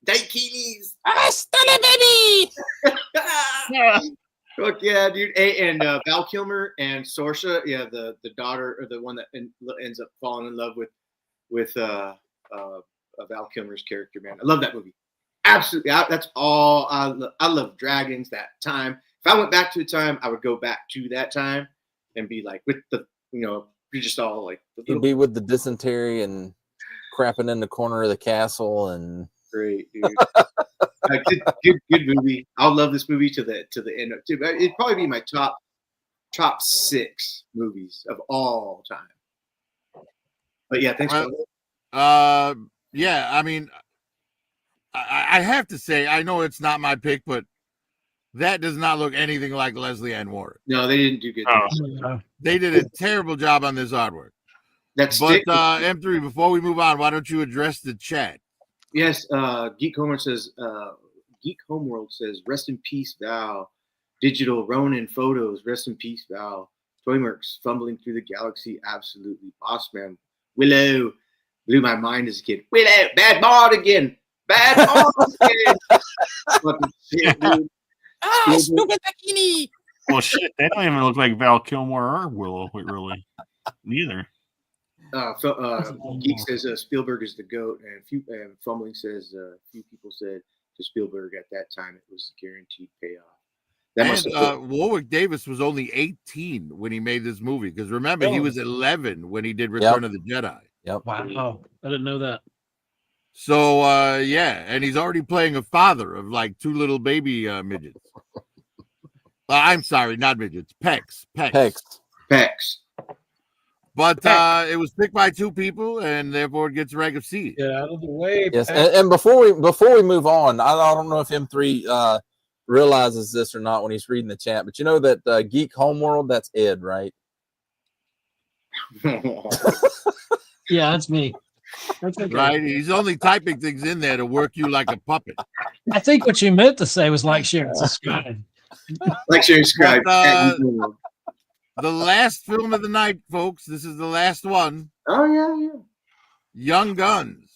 Daikinis. Baby. Fuck yeah, dude. Hey, and Val Kilmer and Saoirse, yeah, the daughter or the one that ends up falling in love with Val Kilmer's character, man. I love that movie. Absolutely. That's all I love dragons that time. If I went back to a time, I would go back to that time and be like with the, you're just all like You'd be with the dysentery and crapping in the corner of the castle and great, dude. Good movie. I'll love this movie to the end. It'd probably be my top 6 movies of all time. But yeah, thanks. Yeah, I mean, I have to say, I know it's not my pick, but that does not look anything like Leslie Ann Warren. No, they didn't do good. They did a terrible job on this artwork. That's M3, before we move on, why don't you address the chat? Yes, Geek Homeworld says, rest in peace, Val. Digital Ronin photos, rest in peace, Val. Toymerks fumbling through the galaxy, absolutely. Boss man. Willow blew my mind as a kid. Willow, bad ball again. Bad ball again. Fucking shit, dude. stupid bikini. Well, shit, they don't even look like Val Kilmer or Willow, really. Neither. Geek says Spielberg is the GOAT, and Fumbling says few people said to Spielberg at that time it was a guaranteed payoff. Warwick Davis was only 18 when he made this movie, because remember, he was 11 when he did Return of the Jedi. Yep. Wow, I didn't know that. So yeah, and he's already playing a father of like 2 little baby midgets. I'm sorry, not midgets, Pecs. But it was picked by 2 people, and therefore it gets a rank of C. Get out of the way. Yes, and before we move on, I don't know if M3 realizes this or not when he's reading the chat, but you know that Geek Homeworld, that's Ed, right? Yeah, that's me. That's okay. Right? He's only typing things in there to work you like a puppet. I think what you meant to say was like, share, and subscribe. Like, share, subscribe. The last film of the night, folks. This is the last one. Oh, yeah. Young Guns.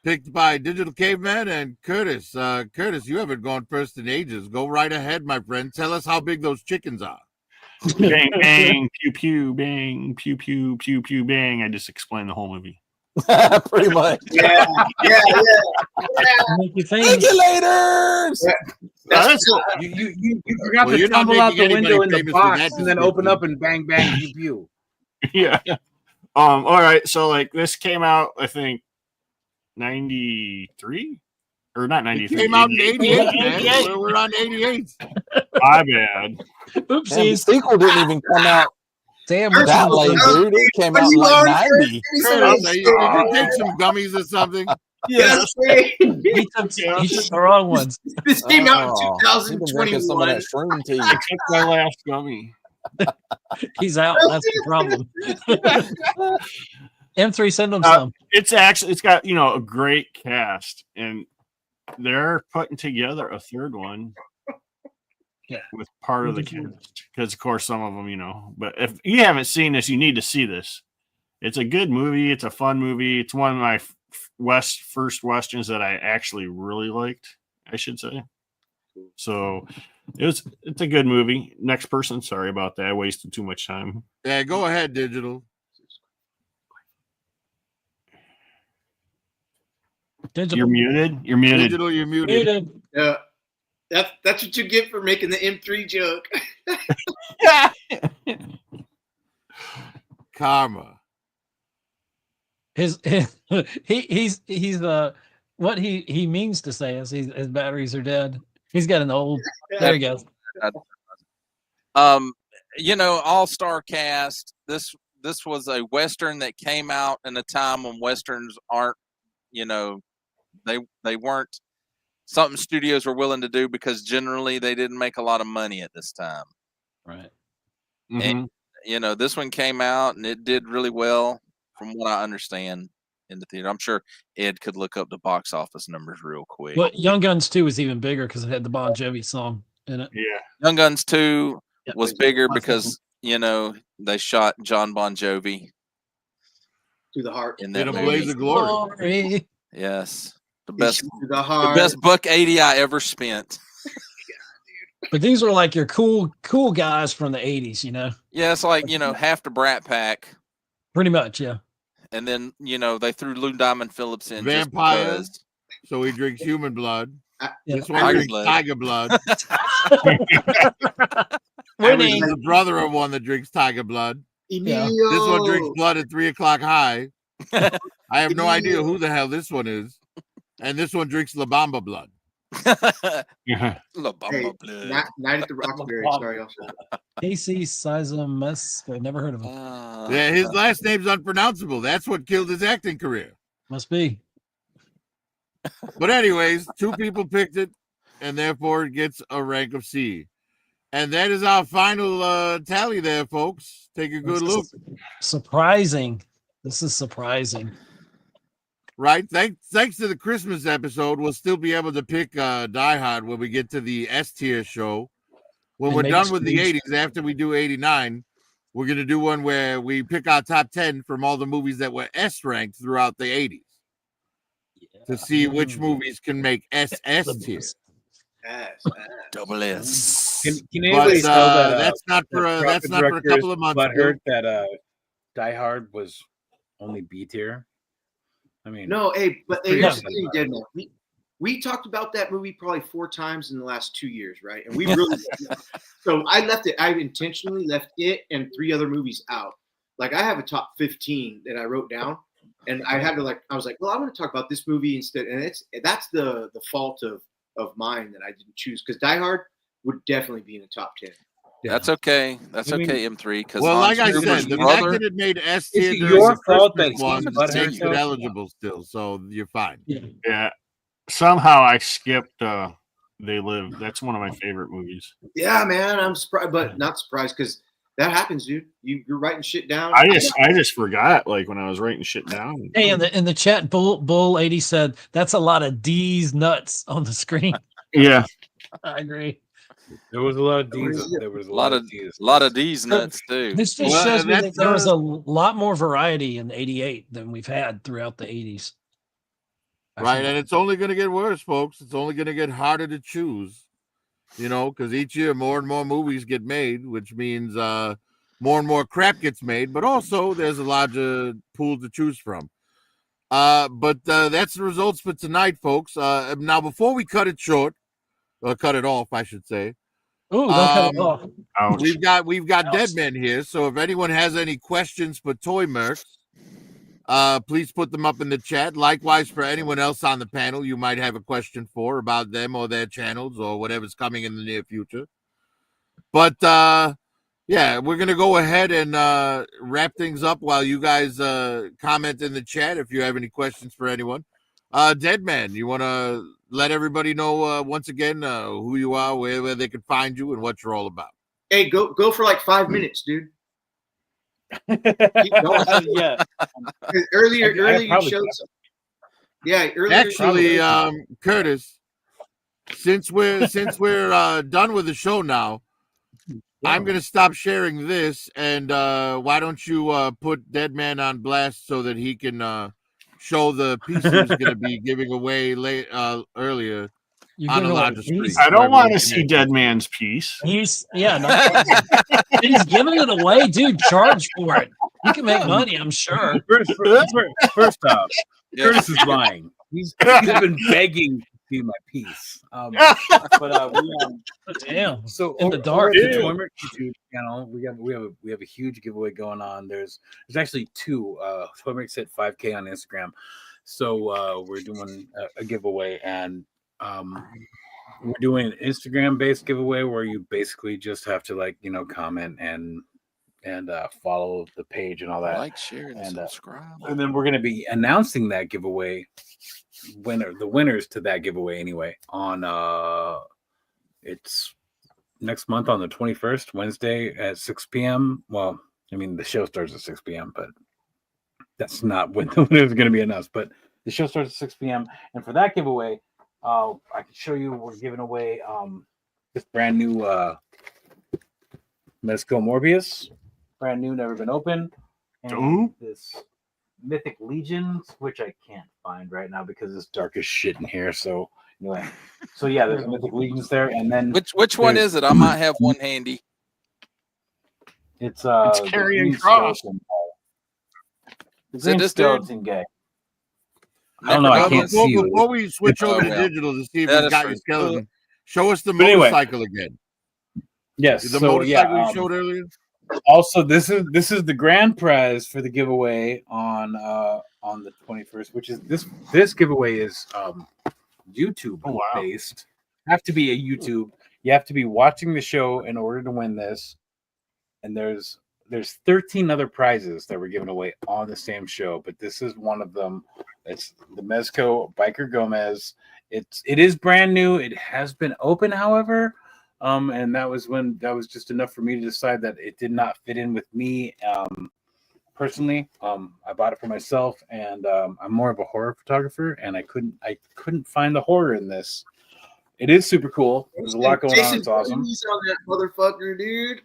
Picked by Digital Caveman and Curtis. Curtis, you haven't gone first in ages. Go right ahead, my friend. Tell us how big those chickens are. Bang, bang, pew, pew, bang, pew, pew, pew, pew, bang. I just explained the whole movie. Pretty much. Yeah. Regulators. You forgot to tumble out the window in the box and then open up and bang, bang, pew, pew. Yeah. All right. So like this came out, I think, 93 or not 93. It came out in 88, man. We're on 88. My bad. Oopsies. Man, the sequel didn't even come out Damn, that late, dude. It came out in like 90. Did you take some gummies or something? Yes. he took the wrong ones. This came out in You've been drinking some of 2021. that shroom tea. I took my last gummy. He's out. That's the problem. M3, send them some. It's got a great cast, and they're putting together a third one. Yeah, with part of the cast, because of course some of them, but if you haven't seen this, you need to see this. It's a good movie. It's a fun movie. It's one of my first westerns that I actually really liked, I should say. So it's a good movie. Next person. Sorry about that. I wasted too much time. Yeah, go ahead, Digital. You're muted. You're muted. Digital, you're muted. Yeah. That's what you get for making the M3 joke. Karma. He's what he means to say is his batteries are dead. He's got an old. There he goes. All-star cast. This was a Western that came out in a time when Westerns aren't, they weren't something studios were willing to do because generally they didn't make a lot of money at this time. Right. Mhm. And this one came out and it did really well, from what I understand, in the theater. I'm sure Ed could look up the box office numbers real quick. Well, Young Guns 2 was even bigger because it had the Bon Jovi song in it. Yeah. Young Guns 2 Yeah, was bigger because they shot John Bon Jovi Through the heart. in In that a movie. blaze of glory. Glory. Yes, the He best shoots through the the heart. best buck 80 I ever spent. But these were like your cool guys from the 80s, Yeah, it's like half the Brat Pack, pretty much. Yeah. and then they threw Lou Diamond Phillips in Vampire. just So he drinks human blood. Yeah. This one Tiger drinks blood. tiger blood. Winning. There's a brother of one that drinks tiger blood. Emilio. This one drinks blood at 3 o'clock high. because. I have no idea who the hell this one is. And this one drinks La Bamba blood. Yeah. La Hey, Bamba blood. Night at the Roxbury. Sorry, also. Casey Sizemus. I've never heard of him. Yeah, his last name's unpronounceable. That's what killed his acting career. Must be. But anyways, 2 people picked it, and therefore it gets a rank of C. And that is our final tally there, folks. Take a good This is look. Surprising. This is surprising. Right? Thanks to the Christmas episode, we'll still be able to pick Die Hard when we get to the S tier show. When And we're maybe done with the Scrooge. 80s, after we do 89, we're going to do one where we pick our top 10 from all the movies that were S ranked throughout the 80s to see which movies can make SS tier. Yes. Double S. Can But anybody tell that that's not for a couple of months. But heard that Die Hard was only B tier. I mean, No, hey, but pretty here's the good. thing, Dead Man. We talked about that movie probably 4 times in the last 2 years, right? And we really so I left it. I intentionally left it and 3 other movies out. Like I have a top 15 that I wrote down, and I had to I was like, well, I'm going to talk about this movie instead. And that's the fault of mine that I didn't choose, because Die Hard would definitely be in the top 10. That's okay. That's I mean, okay, M3. Because Well, like I said, the fact that it made S tier It's during your the fault Christmas that one he's butthurt makes it though. eligible still, so you're fine. Yeah. Somehow I skipped They Live. That's one of my favorite movies. Yeah, man, I'm surprised, but not surprised, because that happens, dude. You're writing shit down. I just forgot, like, when I was writing shit down. Hey, in the chat, Bull 80 said that's a lot of D's nuts on the screen. Yeah. I agree. there was a lot of D's. There was a lot of D's. A lot of these nuts too. This just Well, shows me that that's, there was a lot more variety in '88 than we've had throughout the '80s. Right, and it's only going to get worse, folks. It's only going to get harder to choose, because each year more and more movies get made, which means more and more crap gets made, but also there's a larger pool to choose from. But that's the results for tonight, folks. Now, before we cut it short, or cut it off, I should say, Ooh, don't cut it off. Ouch. we've got Ouch. Dead Men here. So if anyone has any questions for Toy Mercs, please put them up in the chat. Likewise, for anyone else on the panel, you might have a question for about them or their channels or whatever's coming in the near future. But yeah, we're gonna go ahead and wrap things up while you guys comment in the chat if you have any questions for anyone. Dead Man, you want to let everybody know once again who you are, where they can find you, and what you're all about. Hey, go for like 5 minutes, dude. Keep going. Yeah. Earlier I you probably showed could. some. Yeah, earlier. Actually, Curtis, since we're done with the show now, I'm gonna stop sharing this, and why don't you put Dead Man on blast so that he can show the piece he was gonna be giving away earlier You on give a away larger D's? screen. I don't want to Everyone see can Dead Man's piece. He's he's giving it away, dude. Charge for it. You can make money, I'm sure. First off, Yeah. Curtis is lying. He's been begging to see my piece. But Damn. so In the dark. over at Ew. the Toymark YouTube channel, we have a huge giveaway going on. There's actually 2. Toymark hit 5K on Instagram, so we're doing a giveaway, and we're doing an Instagram based giveaway where you basically just have to comment and and follow the page and all that. Like, share, and subscribe. And then we're going to be announcing that giveaway the winners to that giveaway anyway on it's next month on the 21st, Wednesday at 6 p.m. Well, I mean, the show starts at 6 p.m., but that's not when the winner is going to be announced. But the show starts at 6 p.m. And for that giveaway, I can show you we're giving away this brand new Mezco Morbius, brand new, never been opened. And Ooh. this Mythic Legions, which I can't find right now because it's dark as shit in here. So anyway, so yeah, there's Mythic Legions there, and then Which one is it? I might have one handy. it's It's the carrying Green cross. Skeleton. The Is it Green this dude? Skeleton guy. I don't know. I Never can't known. see you. Before we switch Oh, over to well. digital to see if That you is got true. your skeleton, show us the But anyway. motorcycle again. Yes. The So motorcycle yeah. you showed earlier. Also, this is the grand prize for the giveaway on the 21st, which is this giveaway is YouTube Oh, wow. based. Have to be a YouTube. You have to be watching the show in order to win this. And there's 13 other prizes that were given away on the same show, but this is one of them. It's the Mezco Biker Gomez. It is brand new. It has been open, however. And that was just enough for me to decide that it did not fit in with me personally. I bought it for myself, and I'm more of a horror photographer, and I couldn't find the horror in this. It is super cool. There's a lot going on. It's awesome. He's on that motherfucker, dude.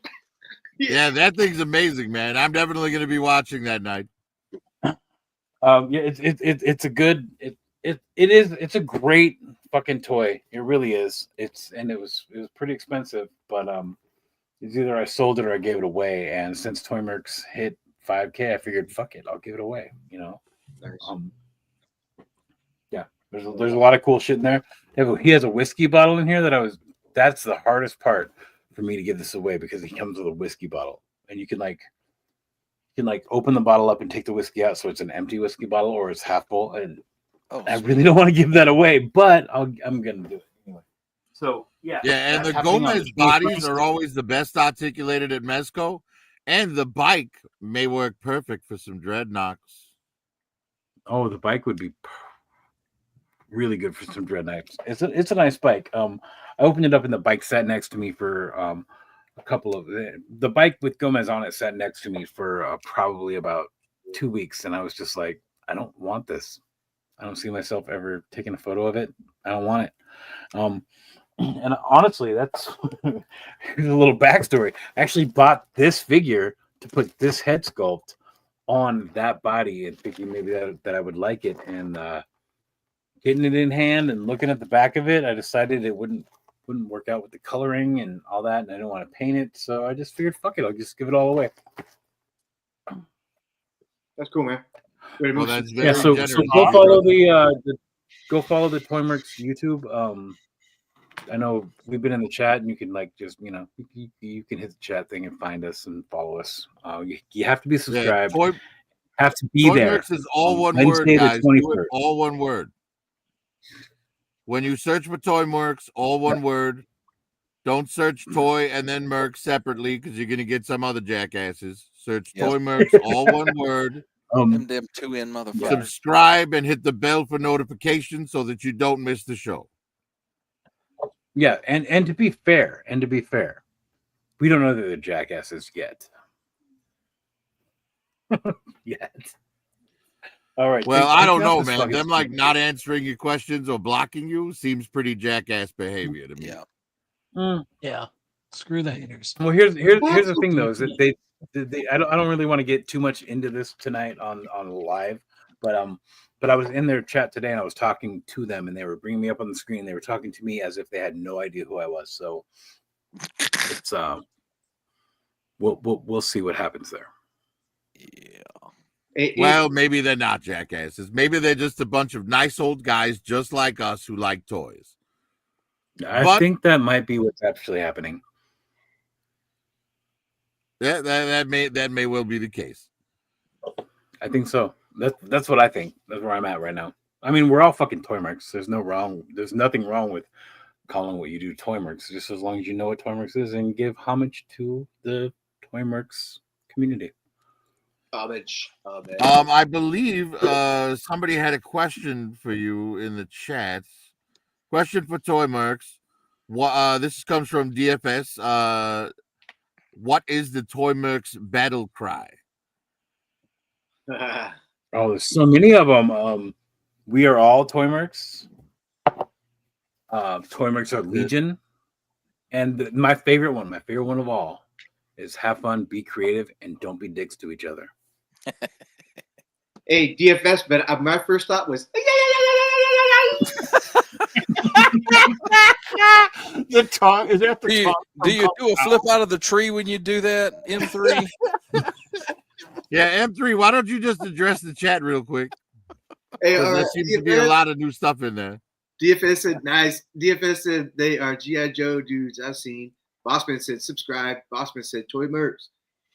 Yeah, that thing's amazing, man. I'm definitely going to be watching that night. Yeah, it's a good it's a great fucking toy. It really is. It was pretty expensive, but it's either I sold it or I gave it away. And since Toymerks hit 5K, I figured fuck it, I'll give it away. You know. Nice. Yeah, there's a lot of cool shit in there. He has a whiskey bottle in here that's the hardest part for me to give this away because he comes with a whiskey bottle, and you can open the bottle up and take the whiskey out, so it's an empty whiskey bottle or it's half full. And I really don't want to give that away, but I'm gonna do it anyway. So yeah, Yeah, and that's the happening on Gomez the bodies 21st. are always the best articulated at Mezco, and the bike may work perfect for some dreadnoughts. Oh, the bike would be really good for some dreadnoughts. It's a nice bike. I opened it up and the bike sat next to me for a couple of the bike with Gomez on it sat next to me for probably about 2 weeks, and I was just like, I don't want this. I don't see myself ever taking a photo of it. I don't want it. And honestly, that's here's a little backstory. I actually bought this figure to put this head sculpt on that body and thinking maybe that I would like it. And getting it in hand and looking at the back of it, I decided it wouldn't work out with the coloring and all that, and I didn't want to paint it. So I just figured, fuck it, I'll just give it all away. That's cool, man. Wait a Well, minute. that's very Yeah, so generous. go follow the Toymerks YouTube. I know we've been in the chat, and you can you can hit the chat thing and find us and follow us. You have to be subscribed. Yeah, Have to be there. Toymerks is all one Wednesday word, the guys. Do it 21st. all one word. When you search for Toymerks, all one word. Don't search toy and then merc separately because you're gonna get some other jackasses. Search Yes. Toymerks, all one word. Them 2N motherfuckers. Subscribe and hit the bell for notifications so that you don't miss the show. Yeah, and to be fair, we don't know that they're jackasses yet. Yet. All right. Well, take I don't off know, this man. fucking Them like screen. not answering your questions or blocking you seems pretty jackass behavior to me. Yeah. Yeah. Screw the haters. Well, here's the thing though, is that they I don't really want to get too much into this tonight on live, but I was in their chat today and I was talking to them and they were bringing me up on the screen. They were talking to me as if they had no idea who I was. So it's we'll see what happens there. Yeah. Well, maybe they're not jackasses. Maybe they're just a bunch of nice old guys just like us who like toys. I think that might be what's actually happening. That may well be the case. I think so. That's what I think. That's where I'm at right now. I mean, we're all fucking Toymerks. There's nothing wrong with calling what you do Toymerks, just as long as you know what Toymerks is and give homage to the Toymerks community. Homage. I believe somebody had a question for you in the chats. Question for Toy Mercs. This comes from DFS. What is the Toy Mercs battle cry? Oh, there's so many of them. We are all Toy Mercs. Toy Mercs are Legion. And my favorite one of all is have fun, be creative, and don't be dicks to each other. Hey, DFS, but my first thought was The tongue is that the Do you, tongue? do you do a flip out of the tree when you do that, M3? Yeah, M3, why don't you just address the chat real quick? Hey, There seems to be a lot of new stuff in there. DFS said nice. DFS said they are G.I. Joe dudes I've seen. Bossman said subscribe. Bossman said Toy Mercs.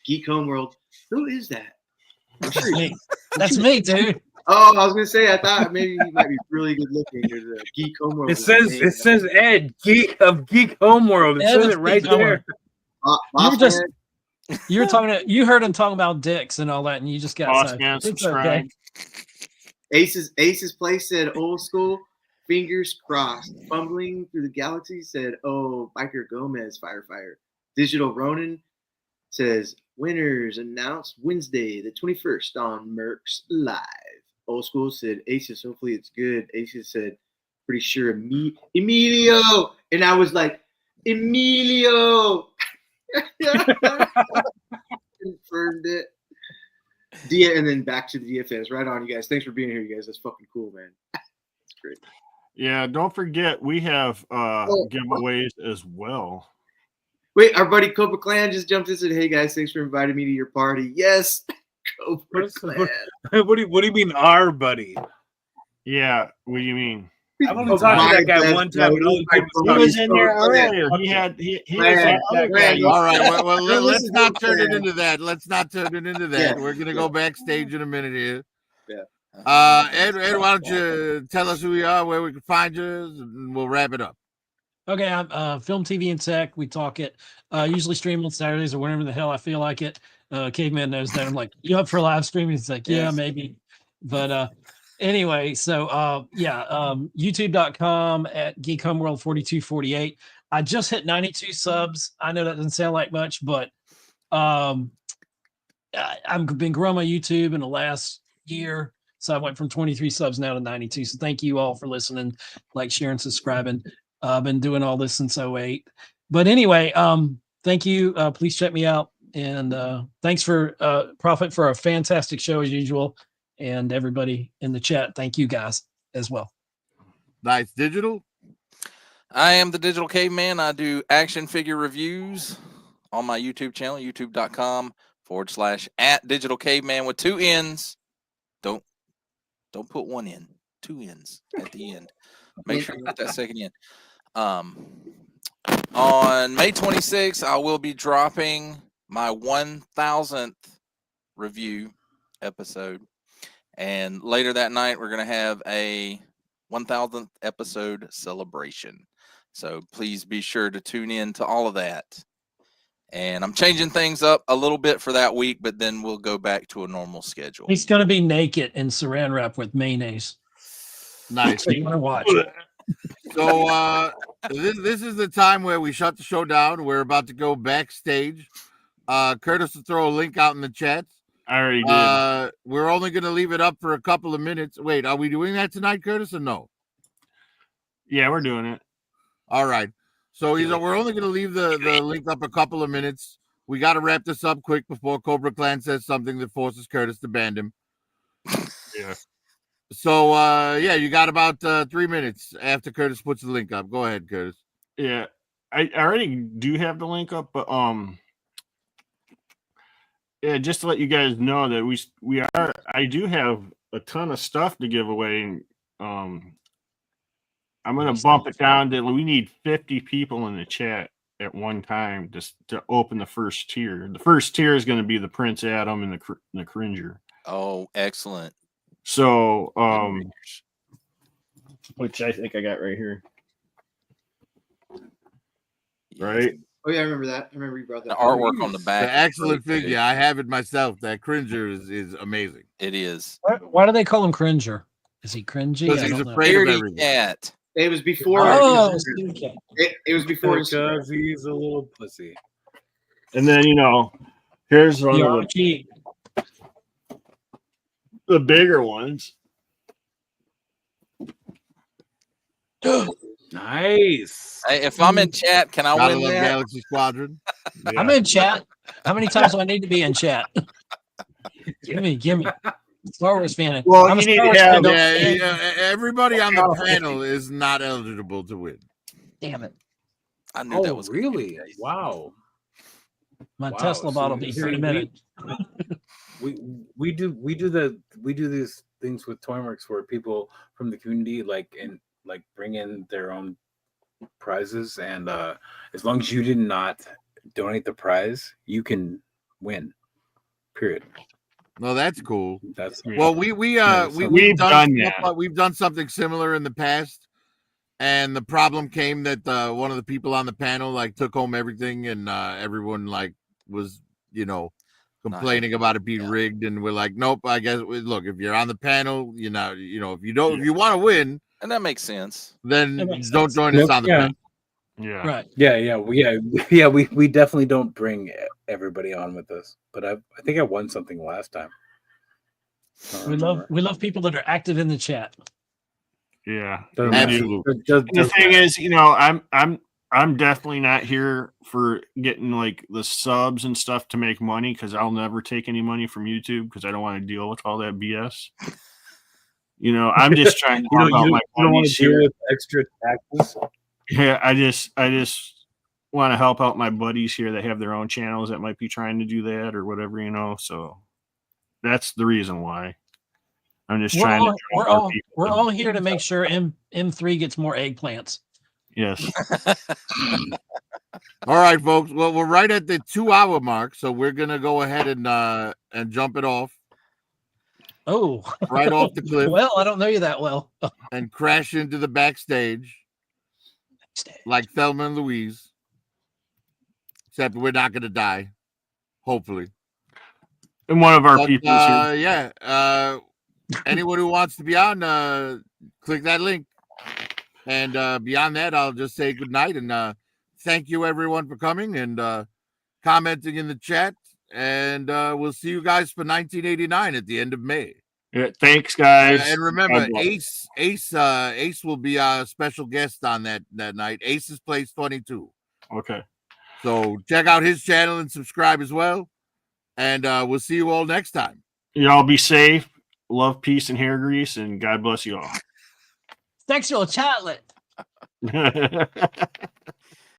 Geek Homeworld. Who is that? I'm sure That's me. That's me, dude. Oh, I was gonna say I thought maybe he might be really good looking. There's a Geek Homeworld. It says Ed, Geek of Geek Homeworld. It Ed says of it right Geek there. Homeworld. You heard him talking about dicks and all that, and you just got Boss signed. man, It's subscribe. okay. Ace's Place said old school. Fingers crossed. Fumbling through the galaxy said, oh, Biker Gomez, firefighter. Digital Ronin says, winners announced Wednesday, the 21st on Mercs Live. Old school said, Aces, hopefully it's good. Aces said, pretty sure Emilio. And I was like, Emilio. Confirmed it. And then back to the DFS. Right on, you guys. Thanks for being here, you guys. That's fucking cool, man. That's great. Yeah, don't forget we have giveaways as well. Wait, our buddy Cobra Clan just jumped in and said, hey guys, thanks for inviting me to your party. Yes, Cobra Clan. What do you mean, our buddy? Yeah, what do you mean? I've only talked to that guy one time. He was in there earlier. He was that other guy. All right, well let's not turn it into that. Let's not turn it into that. Yeah. We're gonna go backstage in a minute here. Yeah. Ed, why don't you tell us who we are, where we can find you, and we'll wrap it up. Okay, I'm Film, TV, and Tech. We talk it. Usually stream on Saturdays or whenever the hell I feel like it. Caveman knows that. I'm like, you up for live streaming? He's like, yeah, maybe. But anyway, so youtube.com at Geek Homeworld 4248. I just hit 92 subs. I know that doesn't sound like much, but I've been growing my YouTube in the last year. So I went from 23 subs now to 92. So thank you all for listening, like, sharing, subscribing. I've been doing all this since 08. But anyway, thank you. Please check me out. And thanks for Prophet for a fantastic show as usual. And everybody in the chat, thank you guys as well. Nice. Digital. I am the Digital Caveman. I do action figure reviews on my YouTube channel, youtube.com/@Digital Caveman with 2 N's. Don't put 1 N, 2 N's at the end. Make sure you put that second in. On May 26th, I will be dropping my 1000th review episode. And later that night, we're going to have a 1000th episode celebration. So please be sure to tune in to all of that. And I'm changing things up a little bit for that week, but then we'll go back to a normal schedule. He's going to be naked in saran wrap with mayonnaise. Nice. So you want to watch. So this is the time where we shut the show down. We're about to go backstage. Curtis will throw a link out in the chat. I already did. We're only going to leave it up for a couple of minutes. Wait, are we doing that tonight, Curtis, or no? Yeah, we're doing it. All right. So we're only going to leave the link up a couple of minutes. We got to wrap this up quick before Cobra Clan says something that forces Curtis to ban him. Yeah. So, you got about 3 minutes after Curtis puts the link up. Go ahead, Curtis. Yeah, I already do have the link up, but yeah, just to let you guys know that I do have a ton of stuff to give away, and I'm gonna bump it down to we need 50 people in the chat at one time just to open the first tier. The first tier is going to be the Prince Adam and the Cringer. Oh, excellent. So, which I think I got right here. Yes. Right. Oh yeah, I remember that. I remember you brought that. The up. artwork on the back. The is excellent great, too. figure. I have it myself. That Cringer is amazing. It is. Why do they call him Cringer? Is he cringy? Because I he's don't know. afraid of Beardy everything. cat. It was before. Oh, It was before. Because he's a little pussy. And then here's one the of Archie. the bigger ones. Nice. Hey, if I'm in chat, can I Gotta win love that? Galaxy Squadron. I'm in chat. How many times do I need to be in chat? give me. Star Wars fan. Well, I'm a you need Star to Wars have- fan. Don't Yeah, stand- everybody on the Oh, panel is not eligible to win. Damn it. I knew that Oh, was gonna be really? the case. Wow. My Wow, Tesla bot will be here in a minute. We do these things with Toyworks where people from the community bring in their own prizes, and as long as you did not donate the prize, you can win. Period. No, that's cool. That's Well, we've We've done that. We've done something similar in the past, and the problem came that one of the people on the panel took home everything, and everyone was complaining about it being rigged, and we're like, nope. I guess look, if you're on the panel, if you want to win, And that makes sense. then That makes don't sense. join us on the panel. Yeah. Right. We definitely don't bring everybody on with us, but I think I won something last time. We love people that are active in the chat. Yeah. Doesn't we matter. do. Absolutely. And the thing is, I'm definitely not here for getting the subs and stuff to make money, because I'll never take any money from YouTube because I don't want to deal with all that BS. I'm just trying to help out my don't want to buddies deal here. with extra taxes. Yeah, I just want to help out my buddies here that have their own channels that might be trying to do that or whatever, So that's the reason why. I'm just trying to. We're all here to make sure M3 gets more eggplants. Yes. All right, folks. Well, we're right at the 2-hour mark, so we're gonna go ahead and jump it off Oh, right off the cliff well, I don't know you that well. and crash into the backstage like Thelma and Louise. Except we're not gonna die, hopefully. And one of our But, people here. yeah. Anyone who wants to be on, click that link. And beyond that, I'll just say good night and thank you everyone for coming and commenting in the chat. And we'll see you guys for 1989 at the end of May. Yeah, thanks, guys. And remember, God bless. Ace will be our special guest on that night. Ace's Place 22. Okay. So check out his channel and subscribe as well. And we'll see you all next time. Y'all be safe. Love, peace, and hair grease, and God bless you all. Sexual chocolate.